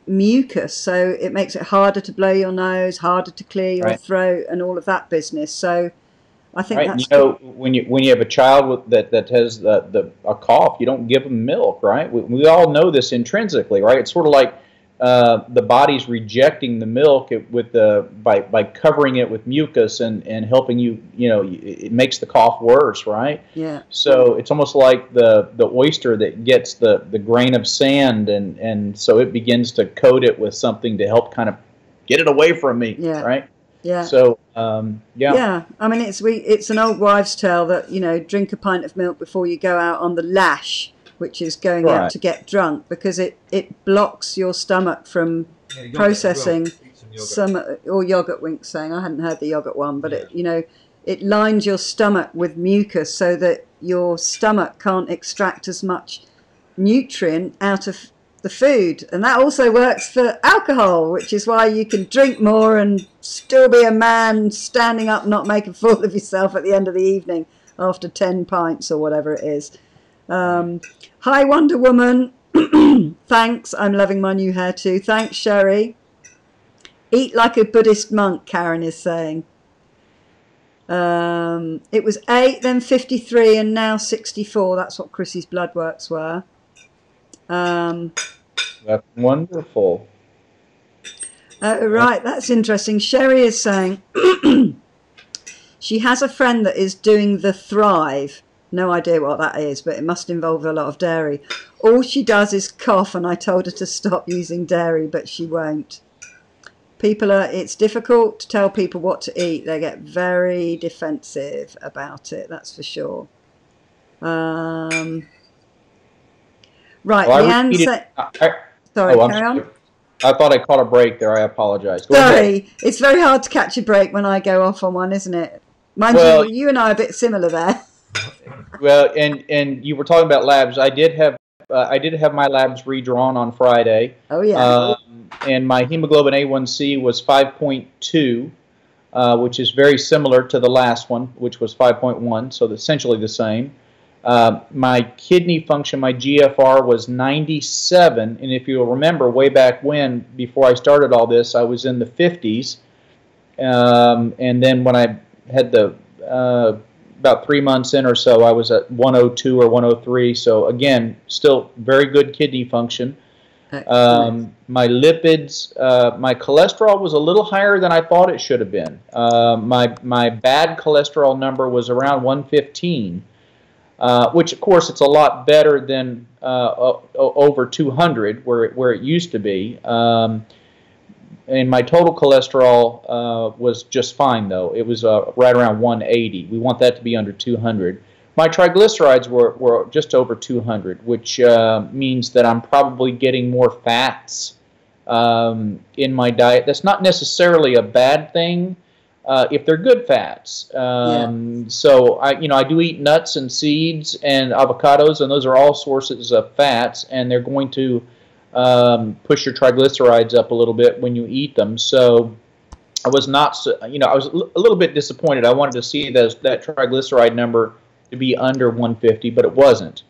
mucus. So it makes it harder to blow your nose, harder to clear your throat, and all of that business. So I think that's when you have a child that has a cough, you don't give them milk, right? We all know this intrinsically, right? It's sort of like the body's rejecting the milk by covering it with mucus and helping it makes the cough worse, right? Yeah. So it's almost like the oyster that gets the grain of sand and so it begins to coat it with something to help kind of get it away from me, right? Yeah. So yeah. I mean, it's an old wives' tale that drink a pint of milk before you go out on the lash, which is going out to get drunk, because it blocks your stomach from processing or yogurt. Wink's saying, I hadn't heard the yogurt one, but it lines your stomach with mucus so that your stomach can't extract as much nutrient out of the food. And that also works for alcohol, which is why you can drink more and still be a man standing up, not make a fool of yourself at the end of the evening after 10 pints or whatever it is. Hi, Wonder Woman. Thanks. I'm loving my new hair too. Thanks, Sherry. Eat like a Buddhist monk, Karen is saying. It was 8, then 53, and now 64. That's what Chrissy's blood works were. That's wonderful. Right, that's interesting. Sherry is saying she has a friend that is doing the Thrive. No idea what that is, but it must involve a lot of dairy. All she does is cough, and I told her to stop using dairy, but she won't. It's difficult to tell people what to eat. They get very defensive about it, that's for sure. Right, Leanne said... Sorry, carry on. I thought I caught a break there. I apologize. Sorry, it's very hard to catch a break when I go off on one, isn't it? Mind you and I are a bit similar there. Well, and you were talking about labs. I did have my labs redrawn on Friday. Oh yeah. And my hemoglobin A1C was 5.2, which is very similar to the last one, which was 5.1. So essentially the same. My kidney function, my GFR was 97, and if you'll remember, way back when, before I started all this, I was in the 50s, and then when I had about 3 months in or so, I was at 102 or 103, so again, still very good kidney function. My lipids, my cholesterol was a little higher than I thought it should have been. My bad cholesterol number was around 115. Which, of course, it's a lot better than over 200, where it used to be. And my total cholesterol was just fine, though. It was right around 180. We want that to be under 200. My triglycerides were just over 200, which means that I'm probably getting more fats in my diet. That's not necessarily a bad thing. If they're good fats. So I do eat nuts and seeds and avocados, and those are all sources of fats, and they're going to push your triglycerides up a little bit when you eat them. So I was not, I was a little bit disappointed. I wanted to see that triglyceride number to be under 150, but it wasn't.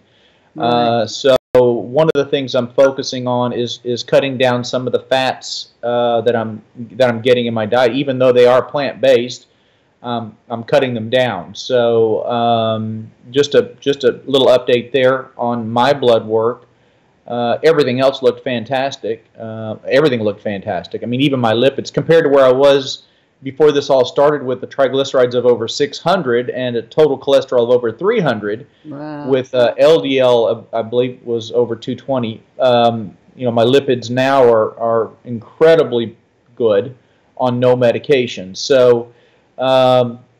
Right. So one of the things I'm focusing on is cutting down some of the fats that I'm getting in my diet, even though they are plant-based. I'm cutting them down. So just a little update there on my blood work. Everything else looked fantastic. Everything looked fantastic. I mean, even my lipids, compared to where I was before this all started, with the triglycerides of over 600 and a total cholesterol of over 300, wow. With LDL, I believe, was over 220. My lipids now are incredibly good on no medication. So,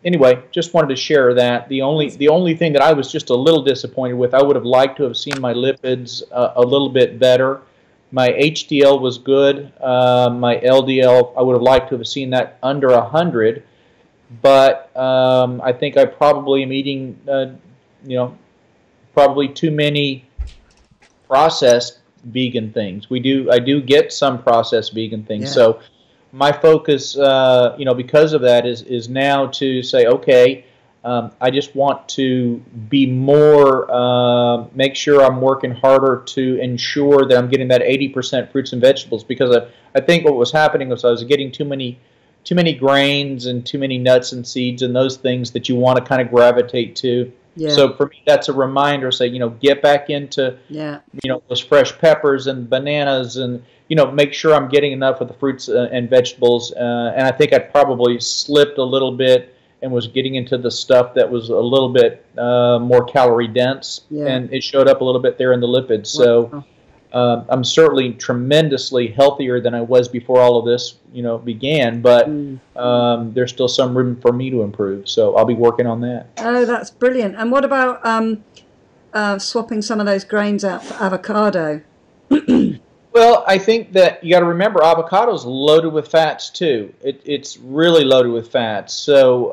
anyway, just wanted to share that. The only thing that I was just a little disappointed with, I would have liked to have seen my lipids a little bit better. My HDL was good. My LDL, I would have liked to have seen that under 100. But I think I probably am eating, probably too many processed vegan things. I do get some processed vegan things. Yeah. So my focus, because of that, is now to say, okay, I just want to be more, make sure I'm working harder to ensure that I'm getting that 80% fruits and vegetables, because I think what was happening was I was getting too many grains and too many nuts and seeds and those things that you want to kind of gravitate to. Yeah. So for me, that's a reminder. Say, get back into, those fresh peppers and bananas, and make sure I'm getting enough of the fruits and vegetables. And I think I probably slipped a little bit and was getting into the stuff that was a little bit more calorie dense, and it showed up a little bit there in the lipids. So I'm certainly tremendously healthier than I was before all of this, began. But there's still some room for me to improve. So I'll be working on that. Oh, that's brilliant. And what about swapping some of those grains out for avocado? Well, I think that you got to remember avocado's loaded with fats too. It's really loaded with fats. So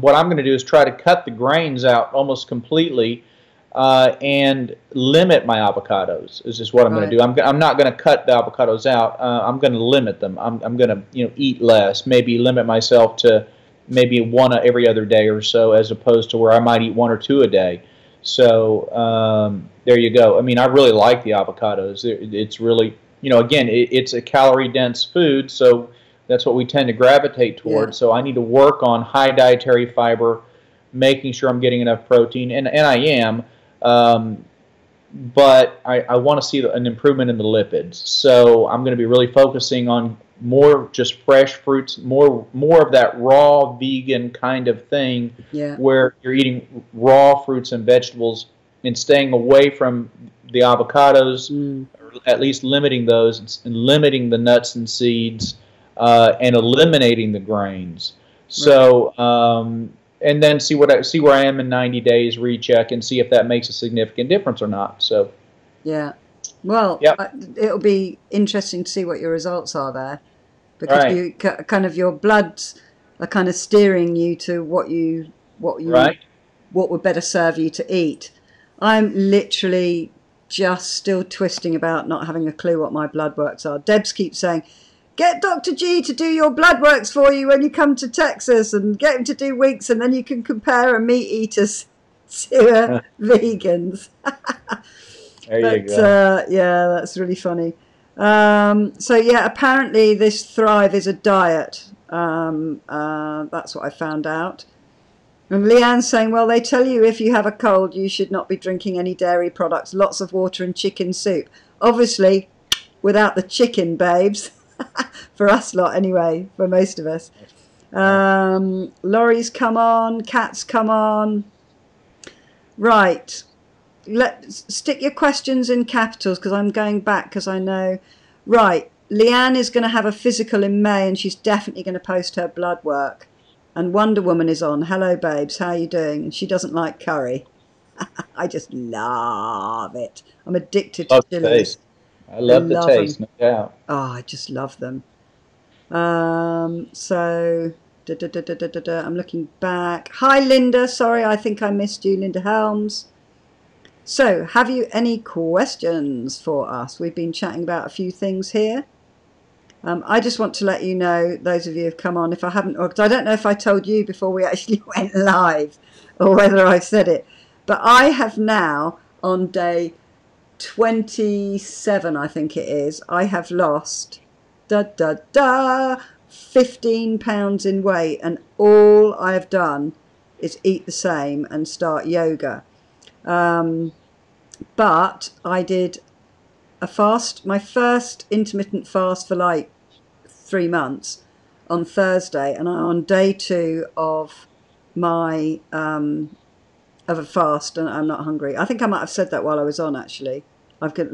what I'm going to do is try to cut the grains out almost completely. And limit my avocados is just what I'm going to do. I'm not going to cut the avocados out. I'm going to limit them. I'm going to eat less. Maybe limit myself to maybe one every other day or so, as opposed to where I might eat 1 or 2 a day. So there you go. I mean, I really like the avocados. It's really, again, it's a calorie dense food, so that's what we tend to gravitate towards. So I need to work on high dietary fiber, making sure I'm getting enough protein, and I am. But I want to see an improvement in the lipids. So I'm going to be really focusing on more just fresh fruits, more of that raw vegan kind of thing, where you're eating raw fruits and vegetables and staying away from the avocados, or at least limiting those, and limiting the nuts and seeds, and eliminating the grains. So and then see where I am in 90 days, recheck, and see if that makes a significant difference or not. So, well, it'll be interesting to see what your results are there, because you kind of, your bloods are kind of steering you to what would better serve you to eat. I'm literally just still twisting about, not having a clue what my blood works are. Debs keeps saying, get Dr. G to do your blood works for you when you come to Texas, and get him to do weeks, and then you can compare a meat eaters to vegans. There you go. That's really funny. Apparently this Thrive is a diet. That's what I found out. And Leanne's saying, well, they tell you if you have a cold, you should not be drinking any dairy products, lots of water and chicken soup. Obviously, without the chicken, babes. For us lot, anyway, for most of us. Lorries come on, cats come on. Right. Stick your questions in capitals, because I'm going back, because I know. Right. Leanne is going to have a physical in May, and she's definitely going to post her blood work. And Wonder Woman is on. Hello, babes. How are you doing? And she doesn't like curry. I just love it. I'm addicted to chilies. I love the taste, no doubt. Oh, I just love them. I'm looking back. Hi, Linda. Sorry, I think I missed you, Linda Helms. So, have you any questions for us? We've been chatting about a few things here. I just want to let you know, those of you who've come on, if I haven't, because I don't know if I told you before we actually went live, or whether I've said it, but I have now, on day 27, I think it is, I have lost 15 pounds in weight, and all I have done is eat the same and start yoga. But I did a fast, my first intermittent fast for like 3 months, on Thursday, and I'm on day 2 of my of a fast, and I'm not hungry. I think I might have said that while I was on, actually. I've got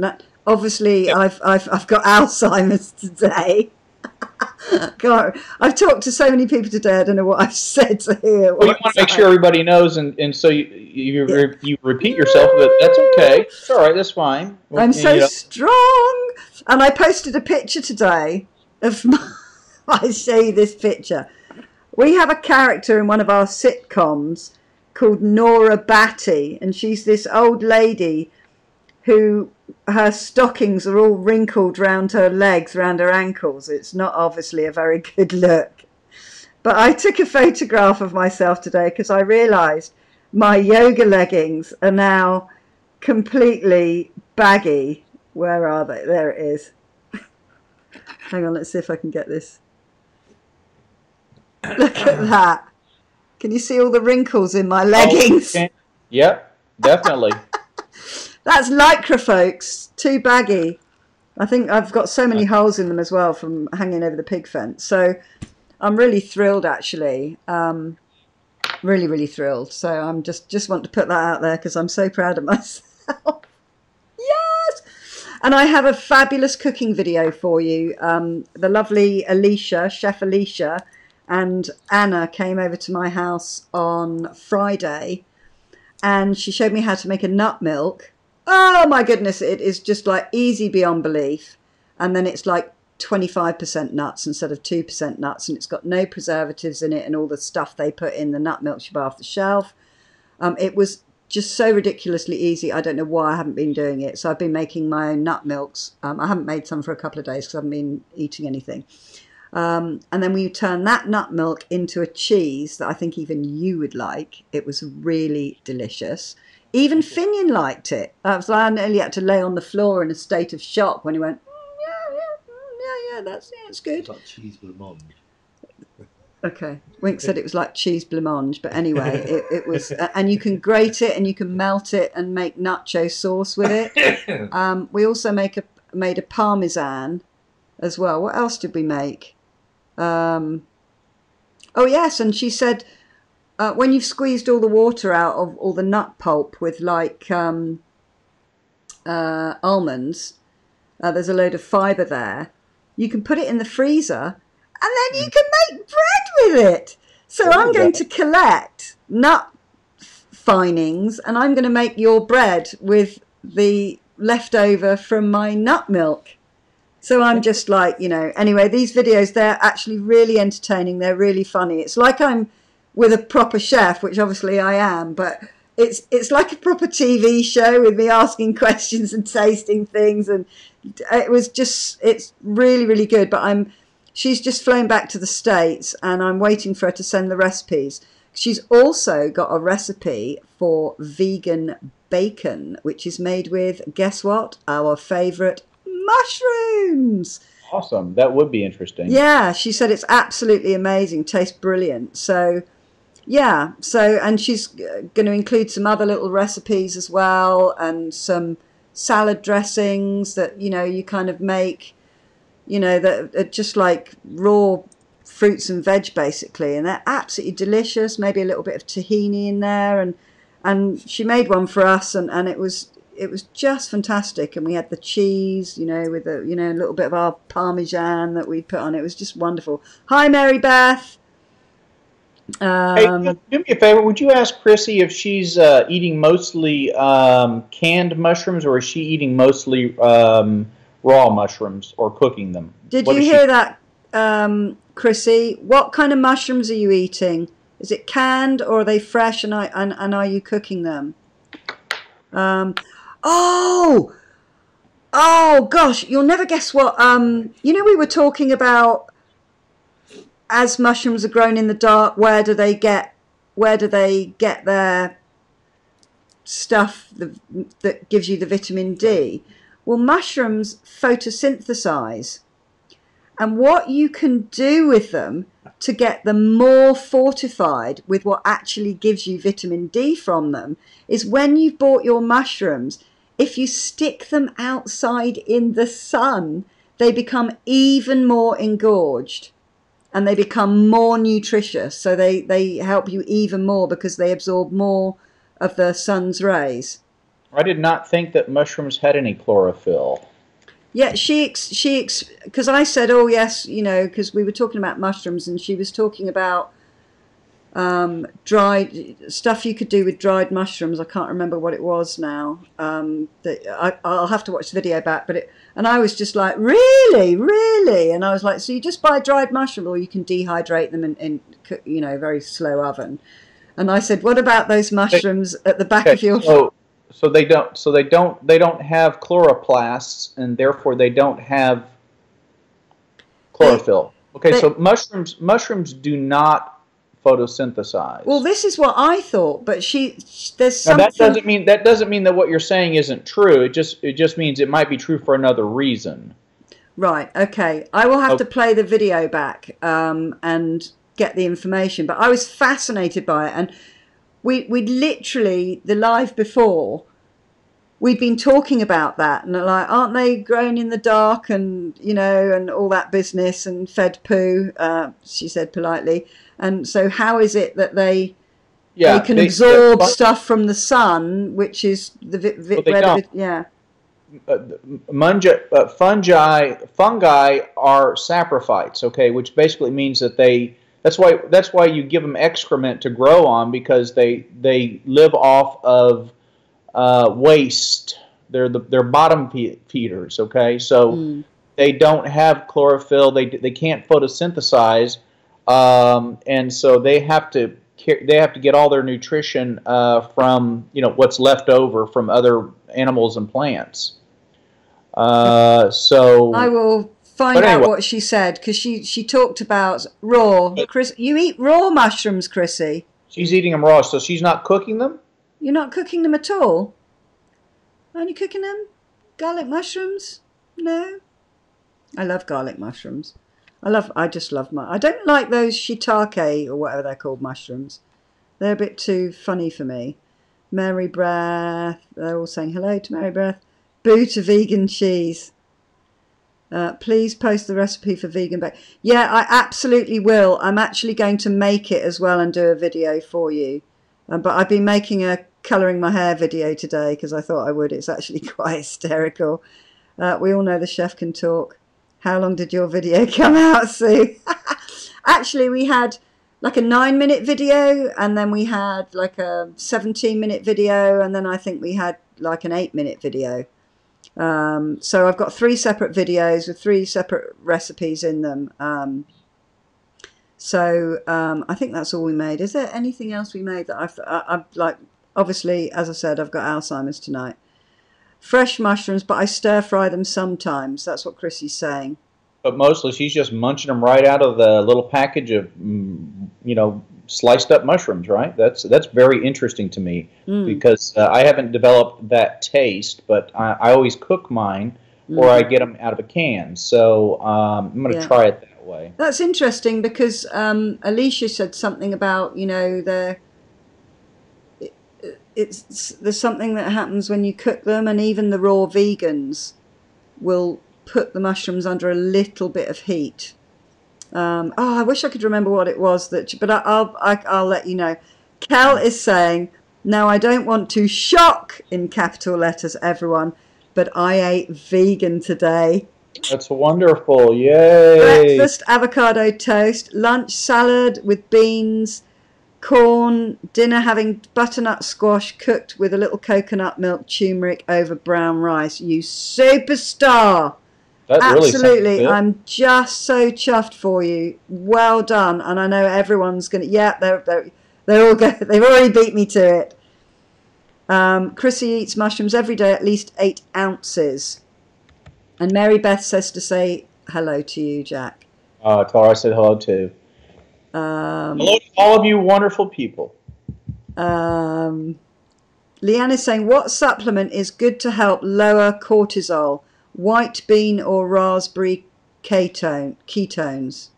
I've got Alzheimer's today. God, I've talked to so many people today. I don't know what I've said to here. Well, you want to make sure everybody knows, and so you repeat yourself, but that's okay. It's all right. That's fine. I'm so strong. And I posted a picture today of I show you this picture. We have a character in one of our sitcoms called Nora Batty, and she's this old lady who her stockings are all wrinkled round her legs, round her ankles. It's not obviously a very good look. But I took a photograph of myself today because I realised my yoga leggings are now completely baggy. Where are they? There it is. Hang on, let's see if I can get this. Look at that. Can you see all the wrinkles in my leggings? Oh, yep, definitely. That's Lycra, folks. Too baggy. I think I've got so many holes in them as well from hanging over the pig fence. So I'm really thrilled, actually. Really, really thrilled. So I'm just want to put that out there because I'm so proud of myself. Yes! And I have a fabulous cooking video for you. The lovely Alicia, Chef Alicia, and Anna came over to my house on Friday, and she showed me how to make a nut milk. Oh my goodness, it is just like easy beyond belief. And then it's like 25% nuts instead of 2% nuts, and it's got no preservatives in it and all the stuff they put in the nut milk you buy off the shelf. It was just so ridiculously easy. I don't know why I haven't been doing it. So I've been making my own nut milks. I haven't made some for a couple of days because I haven't been eating anything. And then we turn that nut milk into a cheese that I think even you would like. It was really delicious. Even Finian liked it. I nearly had to lay on the floor in a state of shock when he went, yeah, it's good. It's like cheese blancmange. Okay, Wink said it was like cheese blancmange, but anyway, it was, and you can grate it and you can melt it and make nacho sauce with it. We also made a parmesan as well. What else did we make? Oh yes, and she said when you've squeezed all the water out of all the nut pulp with like almonds, there's a load of fibre there. You can put it in the freezer and then you can make bread with it. So I'm going to collect nut finings and I'm going to make your bread with the leftover from my nut milk. So I'm just like, anyway, these videos, they're actually really entertaining. They're really funny. It's like I'm with a proper chef, which obviously I am, but it's like a proper TV show with me asking questions and tasting things. And it's really, really good. But she's just flown back to the States and I'm waiting for her to send the recipes. She's also got a recipe for vegan bacon, which is made with, guess what? Our favourite mushrooms. Awesome. That would be interesting. Yeah, she said it's absolutely amazing. Tastes brilliant. So, yeah. And she's going to include some other little recipes as well and some salad dressings that, you kind of make, that are just like raw fruits and veg basically. And they're absolutely delicious. Maybe a little bit of tahini in there. And she made one for us and it was just fantastic, and we had the cheese, with a little bit of our parmesan that we put on it. It was just wonderful. Hi, Mary Beth. Hey, do me a favor. Would you ask Chrissy if she's eating mostly canned mushrooms, or is she eating mostly raw mushrooms, or cooking them? Did you hear that, Chrissy? What kind of mushrooms are you eating? Is it canned, or are they fresh, and are you cooking them? Oh gosh, you'll never guess what, we were talking about as mushrooms are grown in the dark, where do they get their stuff that gives you the vitamin D? Well, mushrooms photosynthesize, and what you can do with them to get them more fortified with what actually gives you vitamin D from them is when you've bought your mushrooms, if you stick them outside in the sun, they become even more engorged and they become more nutritious. So they help you even more because they absorb more of the sun's rays. I did not think that mushrooms had any chlorophyll. Yeah, because I said, oh yes, because we were talking about mushrooms, and she was talking about dried stuff you could do with dried mushrooms. I can't remember what it was now. I'll have to watch the video back. And I was just like, really, really, and I was like, so you just buy dried mushroom, or you can dehydrate them in very slow oven. And I said, what about those mushrooms at the back of your? So they don't have chloroplasts, and therefore they don't have chlorophyll. So mushrooms do not photosynthesize. Well, this is what I thought, but there's something. Now, that doesn't mean that what you're saying isn't true. It just means it might be true for another reason. Right. Okay. I will have to play the video back and get the information. But I was fascinated by it, and we literally the live before. We'd been talking about that, and like, aren't they grown in the dark, and and all that business, and fed poo? She said politely. And so, how is it that they can absorb stuff from the sun, which is fungi are saprophytes, which basically means that that's why you give them excrement to grow on, because they live off of waste. They're bottom feeders. So they don't have chlorophyll. They can't photosynthesize, and so they have to get all their nutrition from what's left over from other animals and plants. So I will find out what she said, because she talked about raw. Chris, you eat raw mushrooms, Chrissy? She's eating them raw, so she's not cooking them? You're not cooking them at all? Only cooking them? Garlic mushrooms? No? I love garlic mushrooms. I just love I don't like those shiitake or whatever they're called mushrooms. They're a bit too funny for me. Mary Breath, they're all saying hello to Mary Breath. Boo to vegan cheese. Please post the recipe for vegan bacon. Yeah, I absolutely will. I'm actually going to make it as well and do a video for you. But I've been making a colouring my hair video today because I thought I would. It's actually quite hysterical. We all know the chef can talk. How long did your video come out, Sue? Actually, we had like a 9-minute video, and then we had like a 17-minute video, and then I think we had like an 8-minute video. So I've got 3 separate videos with 3 separate recipes in them. I think that's all we made. Is there anything else we made that I've like? Obviously, as I said, I've got Alzheimer's tonight. Fresh mushrooms, but I stir fry them sometimes. That's what Chrissy's saying. But mostly, she's just munching them right out of the little package of, sliced up mushrooms. Right? That's very interesting to me because I haven't developed that taste, but I always cook mine, or I get them out of a can. So I'm going to try it that way. That's interesting because Alicia said something about there's something that happens when you cook them, and even the raw vegans will put the mushrooms under a little bit of heat. I wish I could remember what it was but I'll let you know. Cal is saying, now I don't want to shock in capital letters everyone, but I ate vegan today. That's wonderful. Yay. Breakfast avocado toast, lunch salad with beans, corn, dinner having butternut squash cooked with a little coconut milk turmeric over brown rice. You superstar. That absolutely. Really I'm just so chuffed for you. Well done. And I know everyone's gonna they're all they've already beat me to it. Chrissy eats mushrooms every day, at least 8 ounces. And Mary Beth says to say hello to you, Jack. Tara said hello too. Hello to all of you wonderful people. Leanne is saying, what supplement is good to help lower cortisol? White bean or raspberry ketones?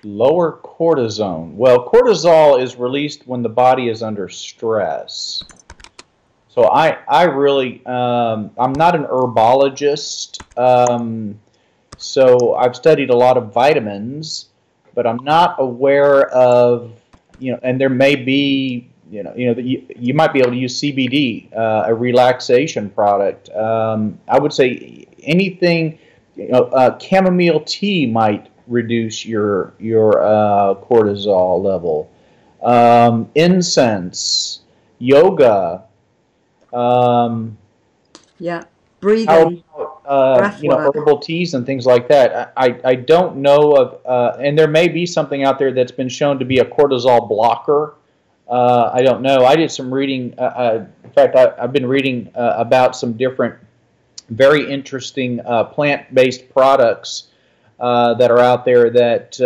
Lower cortisone. Well, cortisol is released when the body is under stress. So I really, I'm not an herbologist. So I've studied a lot of vitamins, but I'm not aware of, and there may be that you might be able to use CBD, a relaxation product. I would say anything, chamomile tea might reduce your cortisol level. Incense, yoga. Yeah, breathing. Herbal teas and things like that. I don't know of, and there may be something out there that's been shown to be a cortisol blocker. I don't know. I did some reading. In fact, I've been reading about some different, very interesting plant-based products that are out there that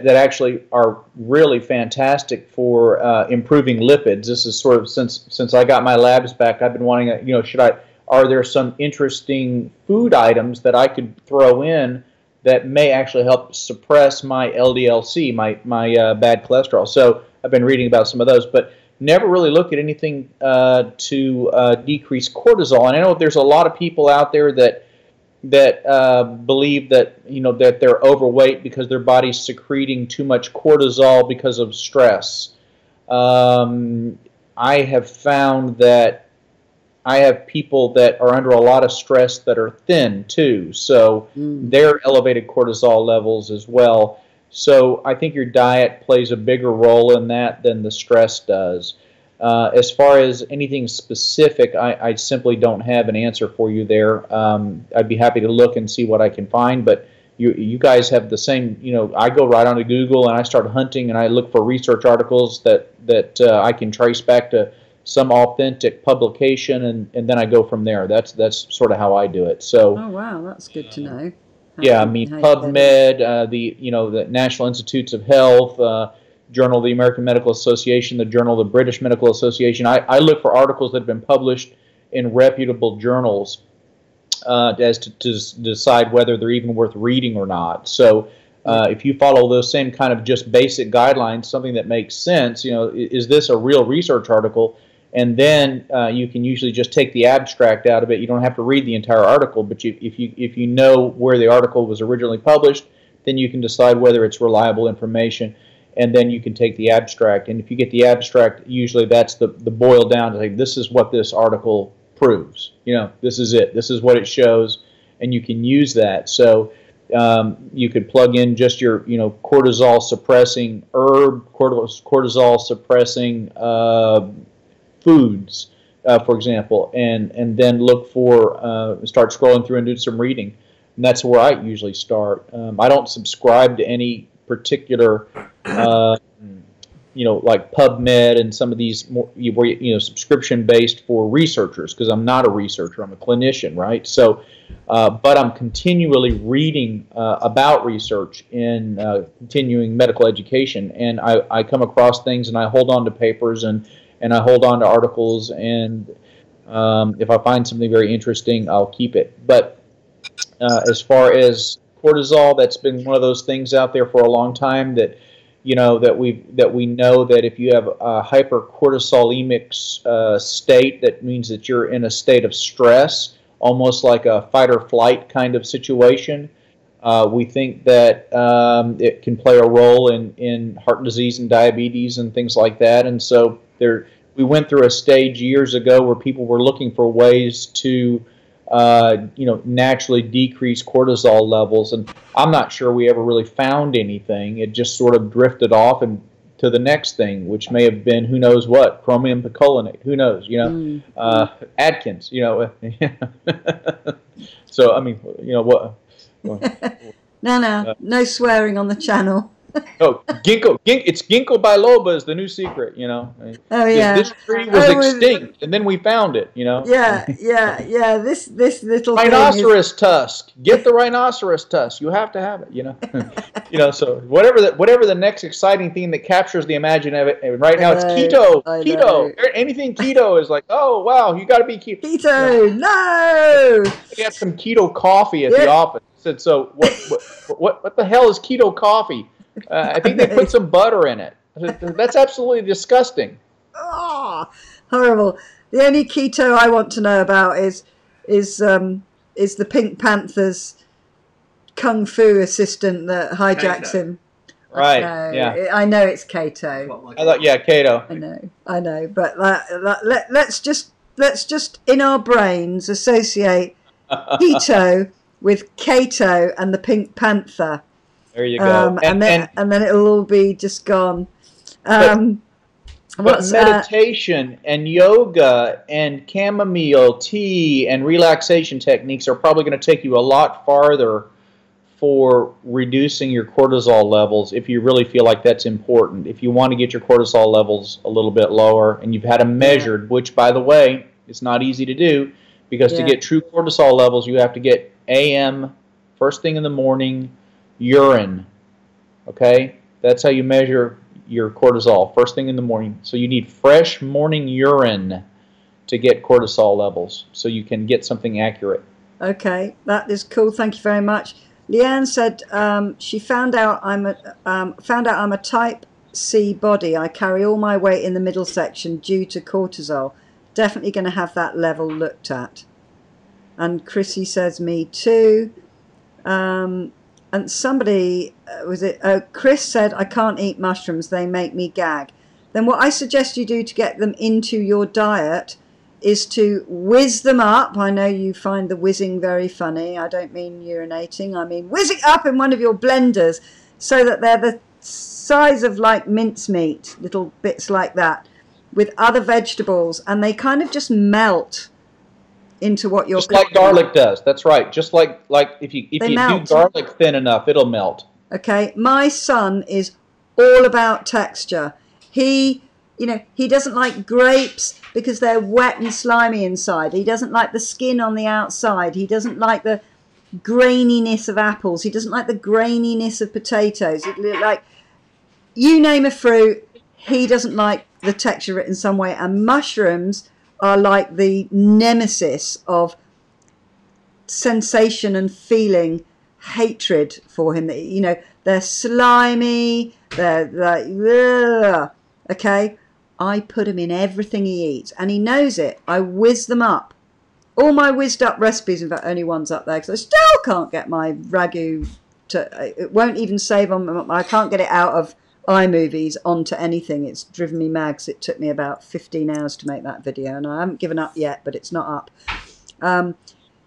actually are really fantastic for improving lipids. This is sort of since I got my labs back, I've been wanting to, are there some interesting food items that I could throw in that may actually help suppress my LDL-C, my bad cholesterol? So I've been reading about some of those, but never really looked at anything to decrease cortisol. And I know there's a lot of people out there that believe that that they're overweight because their body's secreting too much cortisol because of stress. I have found that I have people that are under a lot of stress that are thin too, so their elevated cortisol levels as well. So I think your diet plays a bigger role in that than the stress does. As far as anything specific, I simply don't have an answer for you there. I'd be happy to look and see what I can find, but you guys have the same, I go right onto Google and I start hunting and I look for research articles that I can trace back to some authentic publication, and then I go from there. That's sort of how I do it. So. Oh wow, that's good to know. PubMed, the National Institutes of Health, Journal of the American Medical Association, the Journal of the British Medical Association. I look for articles that have been published in reputable journals as to decide whether they're even worth reading or not. So if you follow those same kind of just basic guidelines, something that makes sense, is this a real research article? And then you can usually just take the abstract out of it. You don't have to read the entire article, but if you know where the article was originally published, then you can decide whether it's reliable information, and then you can take the abstract. And if you get the abstract, usually that's the boil down to say, this is what this article proves. This is it. This is what it shows, and you can use that. So you could plug in just your cortisol suppressing herb, cortisol suppressing foods, for example, and then look for start scrolling through and do some reading. And that's where I usually start. I don't subscribe to any particular, like PubMed and some of these more, subscription based for researchers, because I'm not a researcher. I'm a clinician, right? So, but I'm continually reading about research in continuing medical education, and I come across things and I hold on to papers and I hold on to articles, and if I find something very interesting, I'll keep it. But as far as cortisol, that's been one of those things out there for a long time that we know that if you have a hypercortisolemic state, that means that you're in a state of stress, almost like a fight or flight kind of situation. We think that it can play a role in heart disease and diabetes and things like that. And so we went through a stage years ago where people were looking for ways to naturally decrease cortisol levels, and I'm not sure we ever really found anything. It just sort of drifted off and to the next thing, which may have been who knows what, chromium picolinate, who knows, Atkins, So I mean, what? No swearing on the channel. Oh, ginkgo. It's ginkgo biloba is the new secret. Oh yeah. This tree was extinct, and then we found it. Yeah. This little rhinoceros tusk. Get the rhinoceros tusk. You have to have it. So whatever the next exciting thing that captures the imagination. Right now it's keto. Keto. Anything keto is like, oh wow, you got to be keto. Keto. No. We had some keto coffee at the office. I said, so what the hell is keto coffee? I think they put some butter in it. That's absolutely disgusting. Oh, horrible. The only keto I want to know about is the Pink Panther's kung fu assistant that hijacks him. Right. No, I know it's keto. I thought, yeah, keto. I know, but let's just in our brains associate keto with Kato and the Pink Panther. There you go. And then it'll all be just gone. But meditation and yoga and chamomile tea and relaxation techniques are probably going to take you a lot farther for reducing your cortisol levels if you really feel like that's important. If you want to get your cortisol levels a little bit lower and you've had them measured, which, by the way, it's not easy to do, because to get true cortisol levels, you have to get AM, first thing in the morning, urine. Okay? That's how you measure your cortisol, first thing in the morning. So you need fresh morning urine to get cortisol levels so you can get something accurate. Okay, that is cool. Thank you very much. Leanne said she found out I'm a type C body. I carry all my weight in the middle section due to cortisol. Definitely going to have that level looked at. And Chrissy says me too. And somebody, Chris said, I can't eat mushrooms, they make me gag. Then what I suggest you do to get them into your diet is to whiz them up. I know you find the whizzing very funny. I don't mean urinating, I mean whizzing up in one of your blenders so that they're the size of like mincemeat, little bits like that, with other vegetables, and they kind of just melt into what you're cooking. Just like garlic does. That's right. Just like if you do garlic thin enough, it'll melt. Okay. My son is all about texture. He doesn't like grapes because they're wet and slimy inside. He doesn't like the skin on the outside. He doesn't like the graininess of apples. He doesn't like the graininess of potatoes. Like, you name a fruit, he doesn't like the texture of it in some way. And mushrooms are like the nemesis of sensation and feeling hatred for him. They're slimy, they're like, ugh. Okay, I put him in everything he eats, and he knows it. I whiz them up. All my whizzed up recipes, in fact, only one's up there, because I still can't get my ragu it won't even save on, I can't get it out of iMovies onto anything. It's driven me mad, because it took me about 15 hours to make that video, and I haven't given up yet, but it's not up.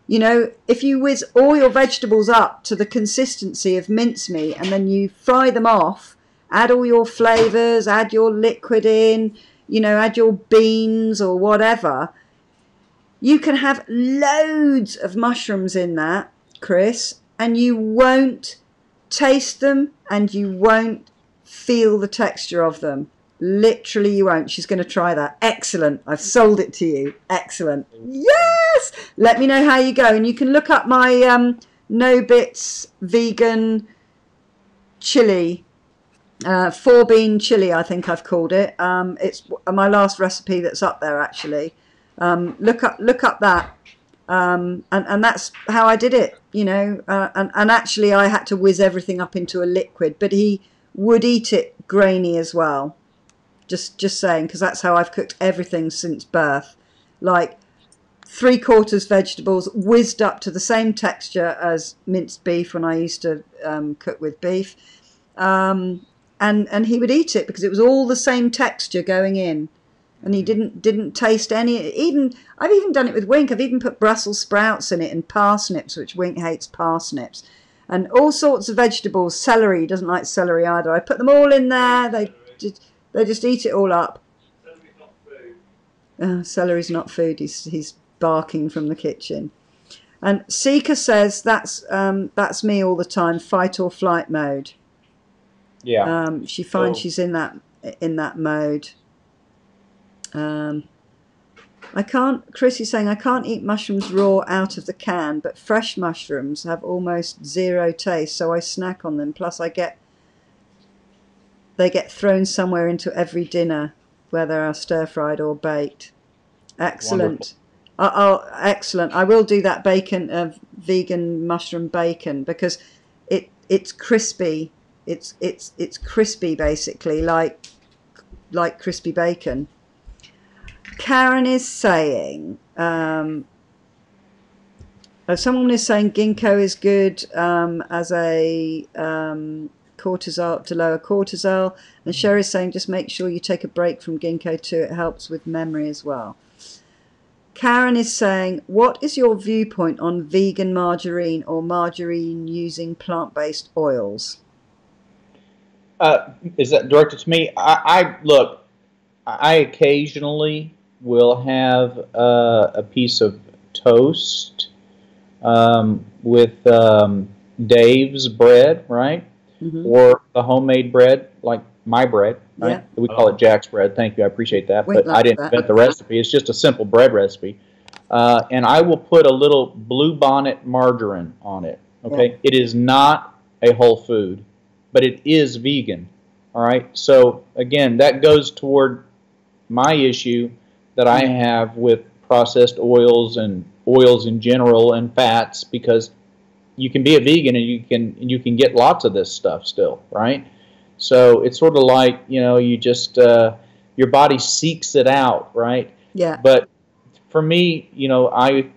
If you whiz all your vegetables up to the consistency of mincemeat, and then you fry them off, add all your flavours, add your liquid in, add your beans or whatever, you can have loads of mushrooms in that, Chris, and you won't taste them and you won't feel the texture of them. Literally, you won't. She's going to try that. Excellent. I've sold it to you. Excellent. Yes! Let me know how you go. And you can look up my No Bits vegan chili, 4-bean chili, I think I've called it. It's my last recipe that's up there, actually. Look up that. And that's how I did it, and actually I had to whiz everything up into a liquid, but he would eat it grainy as well. Just saying, because that's how I've cooked everything since birth. Like 3/4 vegetables, whizzed up to the same texture as minced beef when I used to cook with beef. And he would eat it because it was all the same texture going in. And he didn't taste any. I've even done it with Wink. I've even put Brussels sprouts in it and parsnips, which Wink hates parsnips, and all sorts of vegetables. Celery, he doesn't like celery either. I put them all in there. They just eat it all up. Celery's not food. Celery's not food. He's barking from the kitchen. And Sika says that's me all the time. Fight or flight mode. Yeah. She finds she's in that mode. Chris is saying I can't eat mushrooms raw out of the can, but fresh mushrooms have almost zero taste, so I snack on them. Plus they get thrown somewhere into every dinner, whether are stir-fried or baked. Excellent. Excellent. I will do that vegan mushroom bacon, because it's crispy. It's crispy, basically, like crispy bacon. Karen is saying, someone is saying ginkgo is good as a cortisol, to lower cortisol. And Sherry's saying just make sure you take a break from ginkgo too. It helps with memory as well. Karen is saying, what is your viewpoint on vegan margarine or margarine using plant-based oils? Is that directed to me? Look, I occasionally will have a piece of toast with Dave's bread, right? Mm-hmm. Or the homemade bread, like my bread, right? Yeah. We call it Jack's bread. Thank you, I appreciate that. But I didn't invent the recipe. It's just a simple bread recipe. And I will put a little Bluebonnet margarine on it, okay? Yeah. It is not a whole food, but it is vegan, all right? So, again, that goes toward my issue that I have with processed oils and oils in general and fats, because you can be a vegan and you can get lots of this stuff still, right? So it's sort of like, you just your body seeks it out, right? Yeah. But for me, yeah.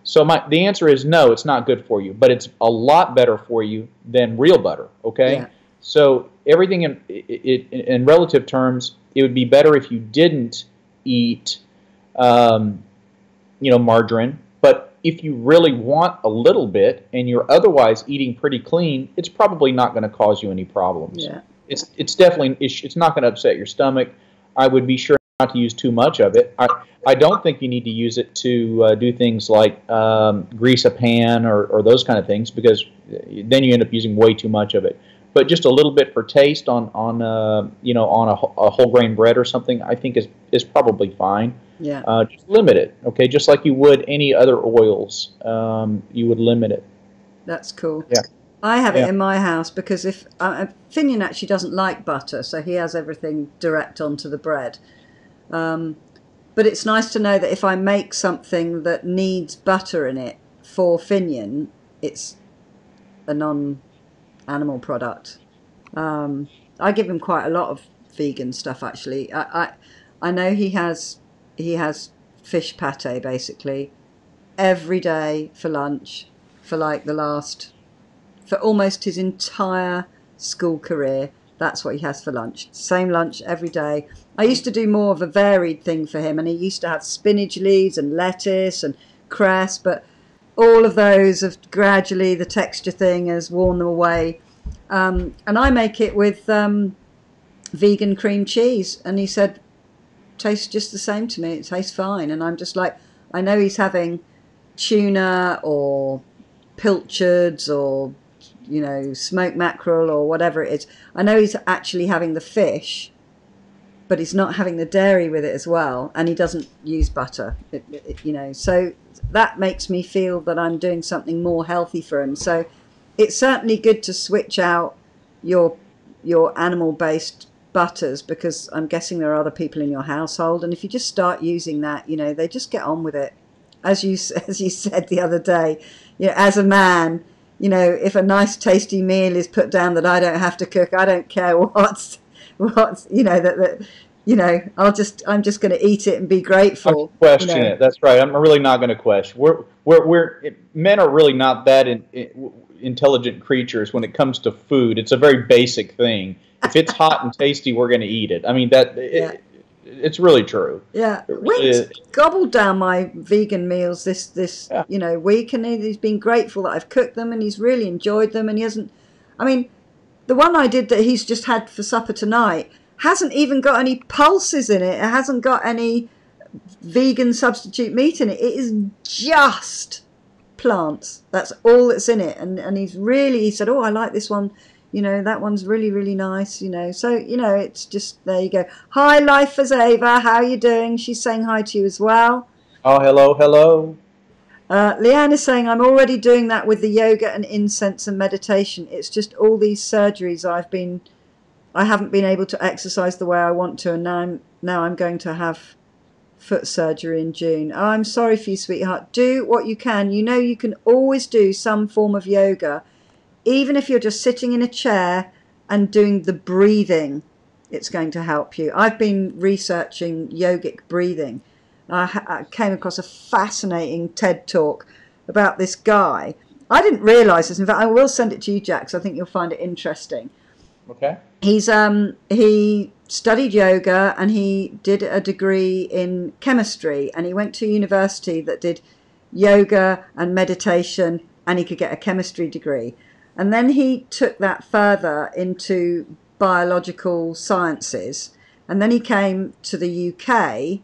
So the answer is no, it's not good for you, but it's a lot better for you than real butter, okay? Yeah. So everything in relative terms, it would be better if you didn't eat, margarine. But if you really want a little bit and you're otherwise eating pretty clean, it's probably not going to cause you any problems. Yeah. It's definitely it's not going to upset your stomach. I would be sure not to use too much of it. I don't think you need to use it to do things like grease a pan or those kind of things, because then you end up using way too much of it. But just a little bit for taste on a whole grain bread or something, I think is probably fine. Yeah. Just limit it, okay? Just like you would any other oils, you would limit it. That's cool. Yeah. I have it in my house because if Finian actually doesn't like butter, so he has everything direct onto the bread. But it's nice to know that if I make something that needs butter in it for Finian, it's a non-animal product. I give him quite a lot of vegan stuff actually. I know he has fish pate basically every day for lunch for for almost his entire school career. That's what he has for lunch. Same lunch every day. I used to do more of a varied thing for him, and he used to have spinach leaves and lettuce and cress, but all of those have gradually, the texture thing has worn them away. And I make it with vegan cream cheese, and he said, tastes just the same to me. It tastes fine. And I'm just like, I know he's having tuna or pilchards or smoked mackerel or whatever it is. I know he's actually having the fish, but he's not having the dairy with it as well, and he doesn't use butter. So that makes me feel that I'm doing something more healthy for him. So it's certainly good to switch out your animal-based butters, because I'm guessing there are other people in your household, and if you just start using that, they just get on with it. As you said the other day, as a man, if a nice tasty meal is put down that I don't have to cook, I don't care what's I'm just going to eat it and be grateful. Question it. That's right. I'm really not going to question. Men are really not that intelligent creatures when it comes to food. It's a very basic thing. If it's hot and tasty, we're going to eat it. I mean it's really true. Yeah, Wink's gobbled down my vegan meals this week, and he's been grateful that I've cooked them, and he's really enjoyed them. And he hasn't. I mean, the one I did that he's just had for supper tonight hasn't even got any pulses in it. It hasn't got any vegan substitute meat in it. It is just plants. That's all that's in it. And he said, oh, I like this one. That one's really, really nice, So, it's just, there you go. Hi, Life as Ava. How are you doing? She's saying hi to you as well. Oh, hello. Leanne is saying, I'm already doing that with the yoga and incense and meditation. It's just all these surgeries I haven't been able to exercise the way I want to, and now I'm going to have foot surgery in June. Oh, I'm sorry for you, sweetheart. Do what you can. You can always do some form of yoga. Even if you're just sitting in a chair and doing the breathing, it's going to help you. I've been researching yogic breathing. I came across a fascinating TED talk about this guy, I didn't realise this. In fact, I will send it to you, Jack, 'cause I think you'll find it interesting. Okay. He studied yoga and he did a degree in chemistry, and he went to a university that did yoga and meditation, and he could get a chemistry degree. And then he took that further into biological sciences, and then he came to the UK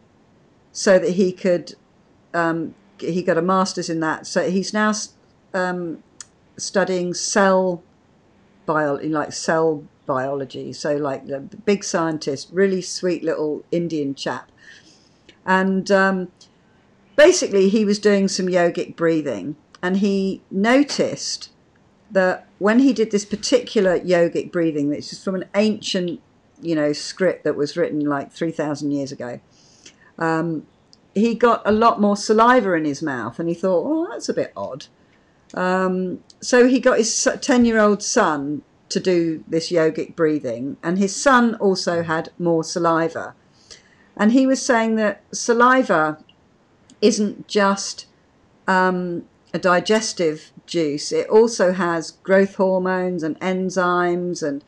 so that he could he got a master's in that. So he's now studying cell biology, so like the big scientist, really sweet little Indian chap. And basically he was doing some yogic breathing, and he noticed that when he did this particular yogic breathing, which is from an ancient, script that was written like 3,000 years ago, he got a lot more saliva in his mouth, and he thought, oh, that's a bit odd. So he got his 10-year-old son to do this yogic breathing, and his son also had more saliva. And he was saying that saliva isn't just a digestive juice. It also has growth hormones and enzymes and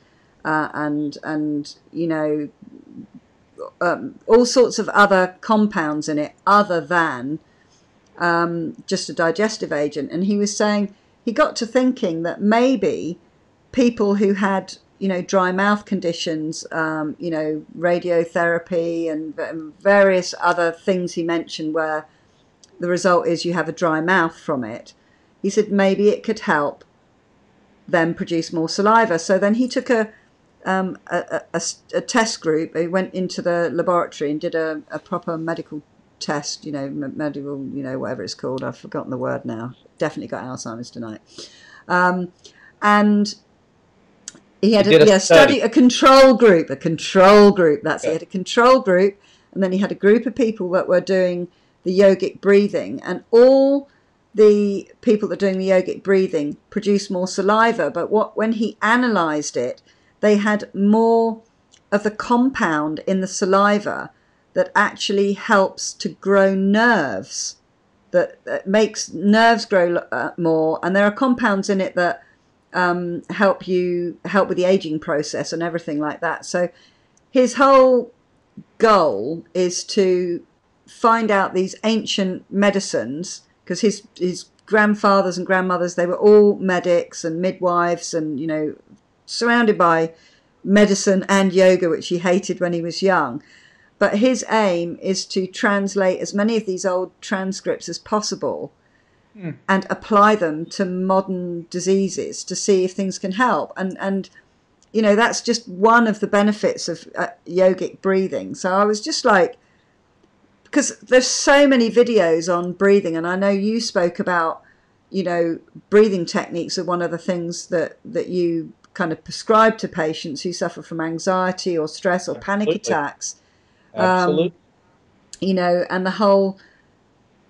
all sorts of other compounds in it other than just a digestive agent. And he was saying he got to thinking that maybe people who had dry mouth conditions, radiotherapy and various other things he mentioned where the result is you have a dry mouth from it, he said maybe it could help them produce more saliva. So then he took a test group. He went into the laboratory and did a proper medical test, medical, whatever it's called. I've forgotten the word now. Definitely got Alzheimer's tonight. And he had a control group. That's it. He had a control group, and then he had a group of people that were doing the yogic breathing, and all the people that are doing the yogic breathing produced more saliva. But when he analysed it, they had more of the compound in the saliva that actually helps to grow nerves, that makes nerves grow more. And there are compounds in it that help with the aging process and everything like that. So his whole goal is to find out these ancient medicines, because his grandfathers and grandmothers, they were all medics and midwives and, surrounded by medicine and yoga, which he hated when he was young. But his aim is to translate as many of these old transcripts as possible and apply them to modern diseases to see if things can help. And that's just one of the benefits of yogic breathing. So I was just like, because there's so many videos on breathing, and I know you spoke about, breathing techniques are one of the things that you kind of prescribe to patients who suffer from anxiety or stress or panic attacks. Absolutely. And the whole,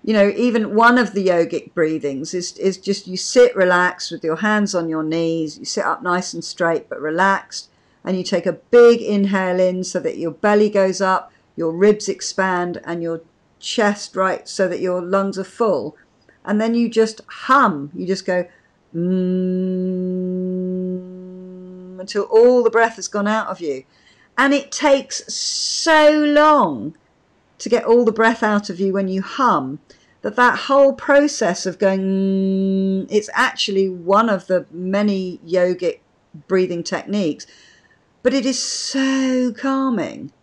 even one of the yogic breathings is just you sit relaxed with your hands on your knees, you sit up nice and straight but relaxed, and you take a big inhale in so that your belly goes up, your ribs expand, and your chest right so that your lungs are full. And then you just hum, you just go until all the breath has gone out of you. And it takes so long to get all the breath out of you when you hum that whole process of going, it's actually one of the many yogic breathing techniques, but it is so calming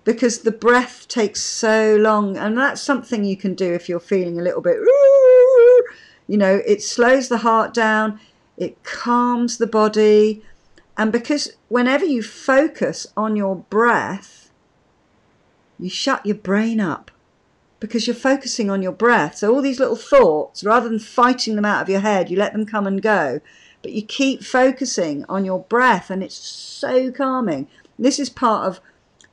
because the breath takes so long. And that's something you can do if you're feeling a little bit, it slows the heart down, it calms the body. And because whenever you focus on your breath, you shut your brain up because you're focusing on your breath. So all these little thoughts, rather than fighting them out of your head, you let them come and go, but you keep focusing on your breath, and it's so calming. This is part of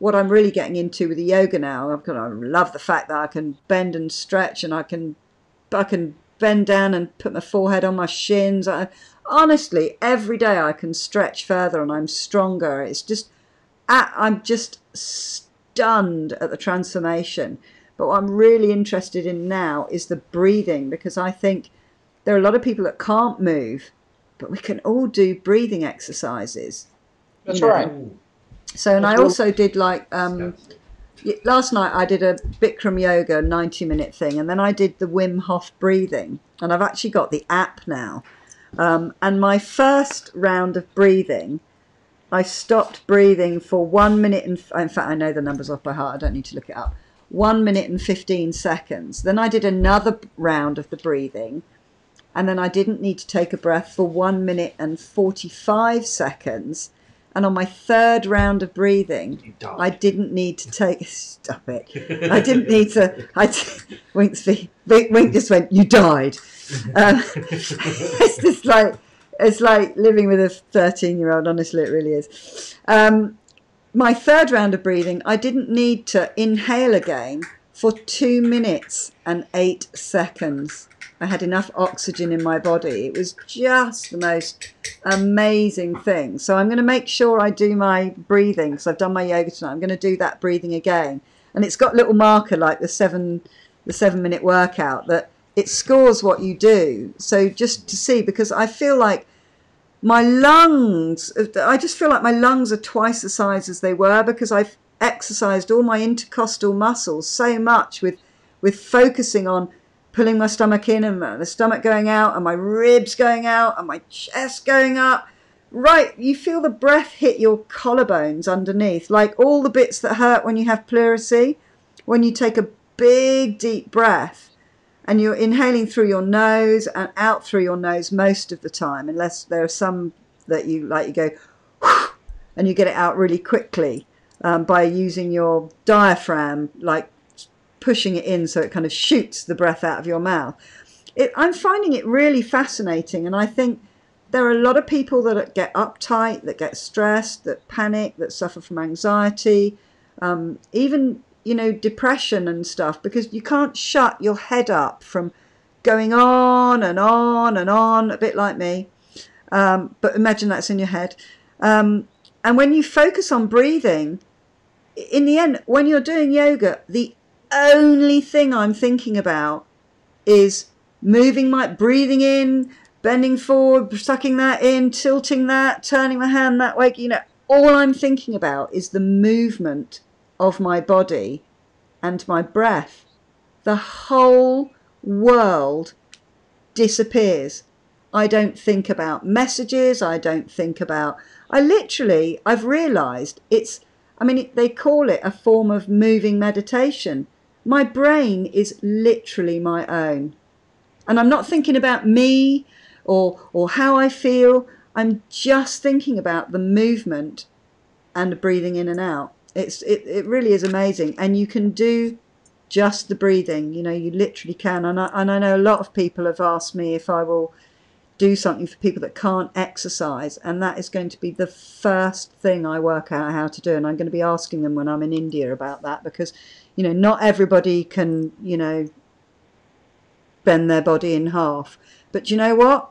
what I'm really getting into with the yoga now. I love the fact that I can bend and stretch, and I can bend down and put my forehead on my shins. Honestly, every day I can stretch further and I'm stronger. It's just, I'm just stunned at the transformation. But what I'm really interested in now is the breathing, because I think there are a lot of people that can't move, but we can all do breathing exercises. That's right. So, and I also did like, last night I did a Bikram yoga 90-minute thing, and then I did the Wim Hof breathing, and I've actually got the app now. And my first round of breathing, I stopped breathing for 1 minute and, in fact, I know the numbers off by heart, I don't need to look it up. 1 minute and 15 seconds. Then I did another round of the breathing, and then I didn't need to take a breath for 1 minute and 45 seconds. And on my third round of breathing, I didn't need to take, stop it. I didn't need to, Wink just went, you died. It's just like, it's like living with a 13-year-old, honestly, it really is. My third round of breathing, I didn't need to inhale again for 2 minutes and 8 seconds. I had enough oxygen in my body. It was just the most amazing thing. So I'm going to make sure I do my breathing, because I've done my yoga tonight. I'm going to do that breathing again. And it's got a little marker like the 7-minute workout that it scores what you do. So just to see, because I feel like my lungs, I just feel like my lungs are twice the size as they were, because I've exercised all my intercostal muscles so much with focusing on pulling my stomach in and the stomach going out and my ribs going out and my chest going up. Right, you feel the breath hit your collarbones underneath, like all the bits that hurt when you have pleurisy, when you take a big deep breath and you're inhaling through your nose and out through your nose most of the time, unless there are some that you go and you get it out really quickly by using your diaphragm, like pushing it in so it kind of shoots the breath out of your mouth. I'm finding it really fascinating, and I think there are a lot of people that get uptight, that get stressed, that panic, that suffer from anxiety, even, you know, depression and stuff, because you can't shut your head up from going on and on and on, a bit like me. But imagine that's in your head. And when you focus on breathing, in the end, when you're doing yoga, the only thing I'm thinking about is breathing in, bending forward, sucking that in, tilting that, turning my hand that way. You know, all I'm thinking about is the movement of my body and my breath. The whole world disappears. I don't think about messages. I've realized they call it a form of moving meditation. My brain is literally my own. And I'm not thinking about me or how I feel. I'm just thinking about the movement and the breathing in and out. It really is amazing. And you can do just the breathing. You know, you literally can. And I know a lot of people have asked me if I will do something for people that can't exercise, and that is going to be the first thing I work out how to do. And I'm going to be asking them when I'm in India about that, because, you know, not everybody can, you know, bend their body in half. But you know what?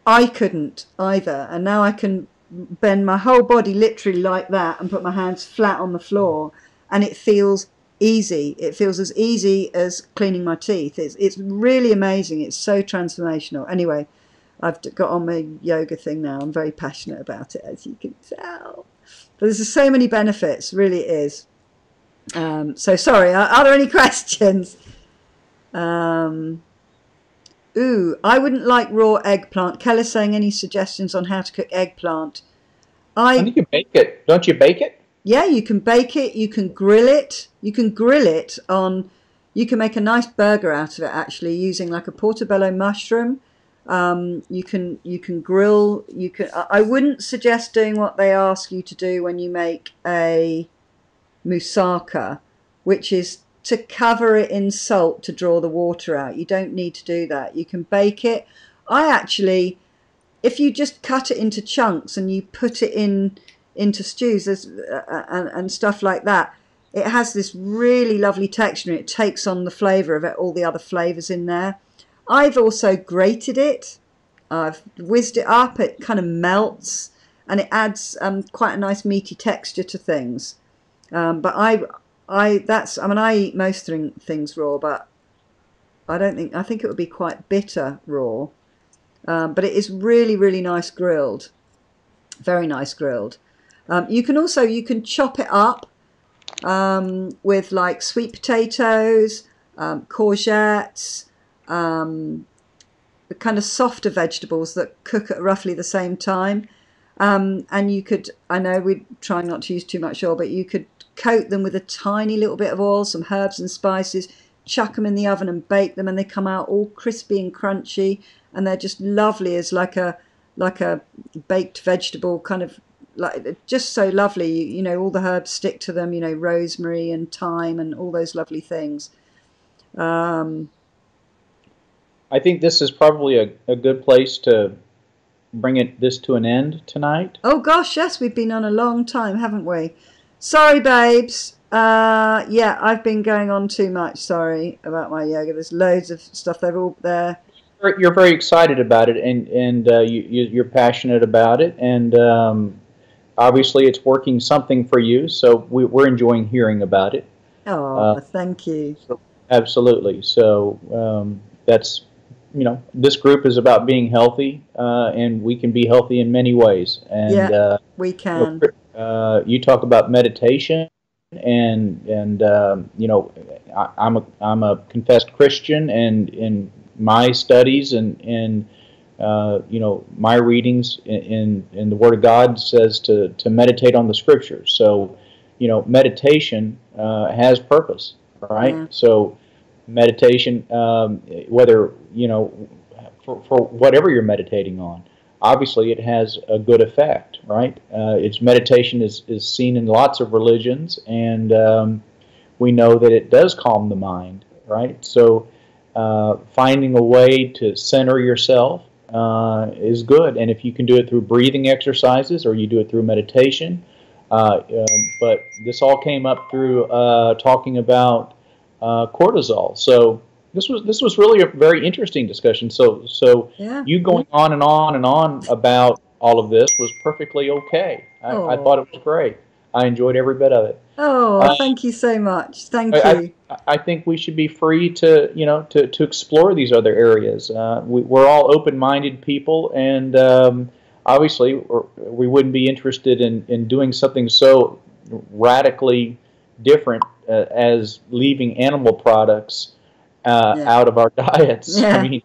I couldn't either, and now I can bend my whole body literally like that and put my hands flat on the floor, and it feels easy. It feels as easy as cleaning my teeth. It's really amazing. It's so transformational. Anyway, I've got on my yoga thing now. I'm very passionate about it, as you can tell. But there's so many benefits, really it is. So sorry, are there any questions? I wouldn't like raw eggplant. Kelly's saying, any suggestions on how to cook eggplant? I think you bake it. Don't you bake it? Yeah, you can bake it. You can grill it. You can grill it on... You can make a nice burger out of it, actually, using like a portobello mushroom. You can grill. I wouldn't suggest doing what they ask you to do when you make a moussaka, which is to cover it in salt to draw the water out. You don't need to do that. You can bake it. If you just cut it into chunks and you put it into stews and stuff like that, it has this really lovely texture, and it takes on the flavour of it, all the other flavours in there. I've also grated it. I've whizzed it up. It kind of melts, and it adds quite a nice meaty texture to things. But I eat most things raw, but I think it would be quite bitter raw, but it is really, really nice grilled. Very nice grilled. You can chop it up with like sweet potatoes, courgettes, the kind of softer vegetables that cook at roughly the same time. And you could, I know we're trying not to use too much oil, but you could coat them with a tiny little bit of oil, some herbs and spices, chuck them in the oven and bake them, and they come out all crispy and crunchy, and they're just lovely as like a baked vegetable, kind of like just so lovely. You know, all the herbs stick to them, you know, rosemary and thyme and all those lovely things. I think this is probably a good place to bring this to an end tonight. Oh gosh, yes, we've been on a long time, haven't we? Sorry, babes. Yeah, I've been going on too much. Sorry about my yoga. There's loads of stuff. They're all there. You're very excited about it, and you're passionate about it, and obviously it's working something for you. So we're enjoying hearing about it. Oh, thank you. Absolutely. So that's, you know, this group is about being healthy, and we can be healthy in many ways. And yeah, we can. You talk about meditation, and you know, I'm a confessed Christian, and in my studies and you know, my readings in the Word of God says to meditate on the Scriptures. So, you know, meditation has purpose, right? Yeah. So meditation, whether, you know, for whatever you're meditating on, obviously it has a good effect, right? Its meditation is seen in lots of religions, and we know that it does calm the mind, right? So finding a way to center yourself is good, and if you can do it through breathing exercises or you do it through meditation, but this all came up through talking about cortisol. So this was really a very interesting discussion. So yeah. You going on and on and on about all of this was perfectly okay. I thought it was great. I enjoyed every bit of it. Oh, thank you so much. Thank you. I think we should be free to, you know, to explore these other areas. We're all open-minded people, and obviously we wouldn't be interested in doing something so radically different as leaving animal products out of our diets. Yeah. I mean,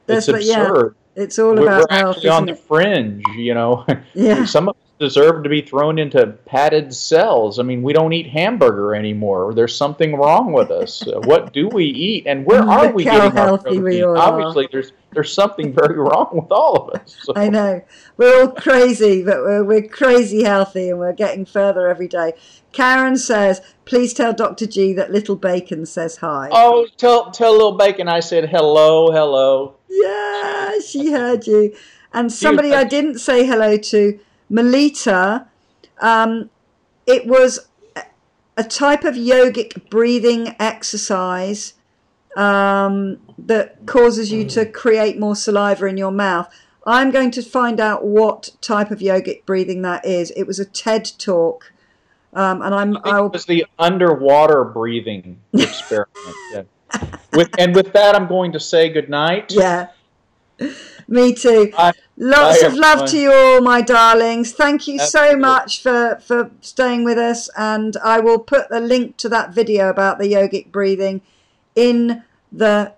it's absurd. Yeah, it's all about health. We're actually on the fringe, you know. Yeah. Some of us deserve to be thrown into padded cells. I mean, we don't eat hamburger anymore. There's something wrong with us. What do we eat, and where are we getting our protein? Obviously, there's something very wrong with all of us. So. I know. We're all crazy, but we're crazy healthy, and we're getting further every day. Karen says, please tell Dr. G that Little Bacon says hi. Oh, tell Little Bacon I said hello. Yeah, she heard you. And somebody I didn't say hello to, Melita, it was a type of yogic breathing exercise that causes you to create more saliva in your mouth. I'm going to find out what type of yogic breathing that is. It was a TED talk. And it was the underwater breathing experiment. Yeah. With that, I'm going to say good night. Yeah, me too. Lots of love to you all, my darlings. Thank you so much for staying with us. And I will put the link to that video about the yogic breathing in the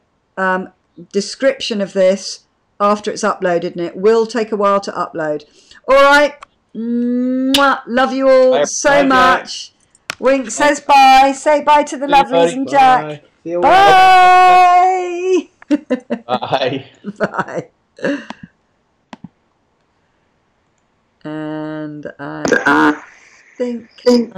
description of this after it's uploaded, and it will take a while to upload. All right. Mwah. Love you all so much. Wink says bye. Say bye to the lovelies and Jack. Bye. Bye. Bye. And I think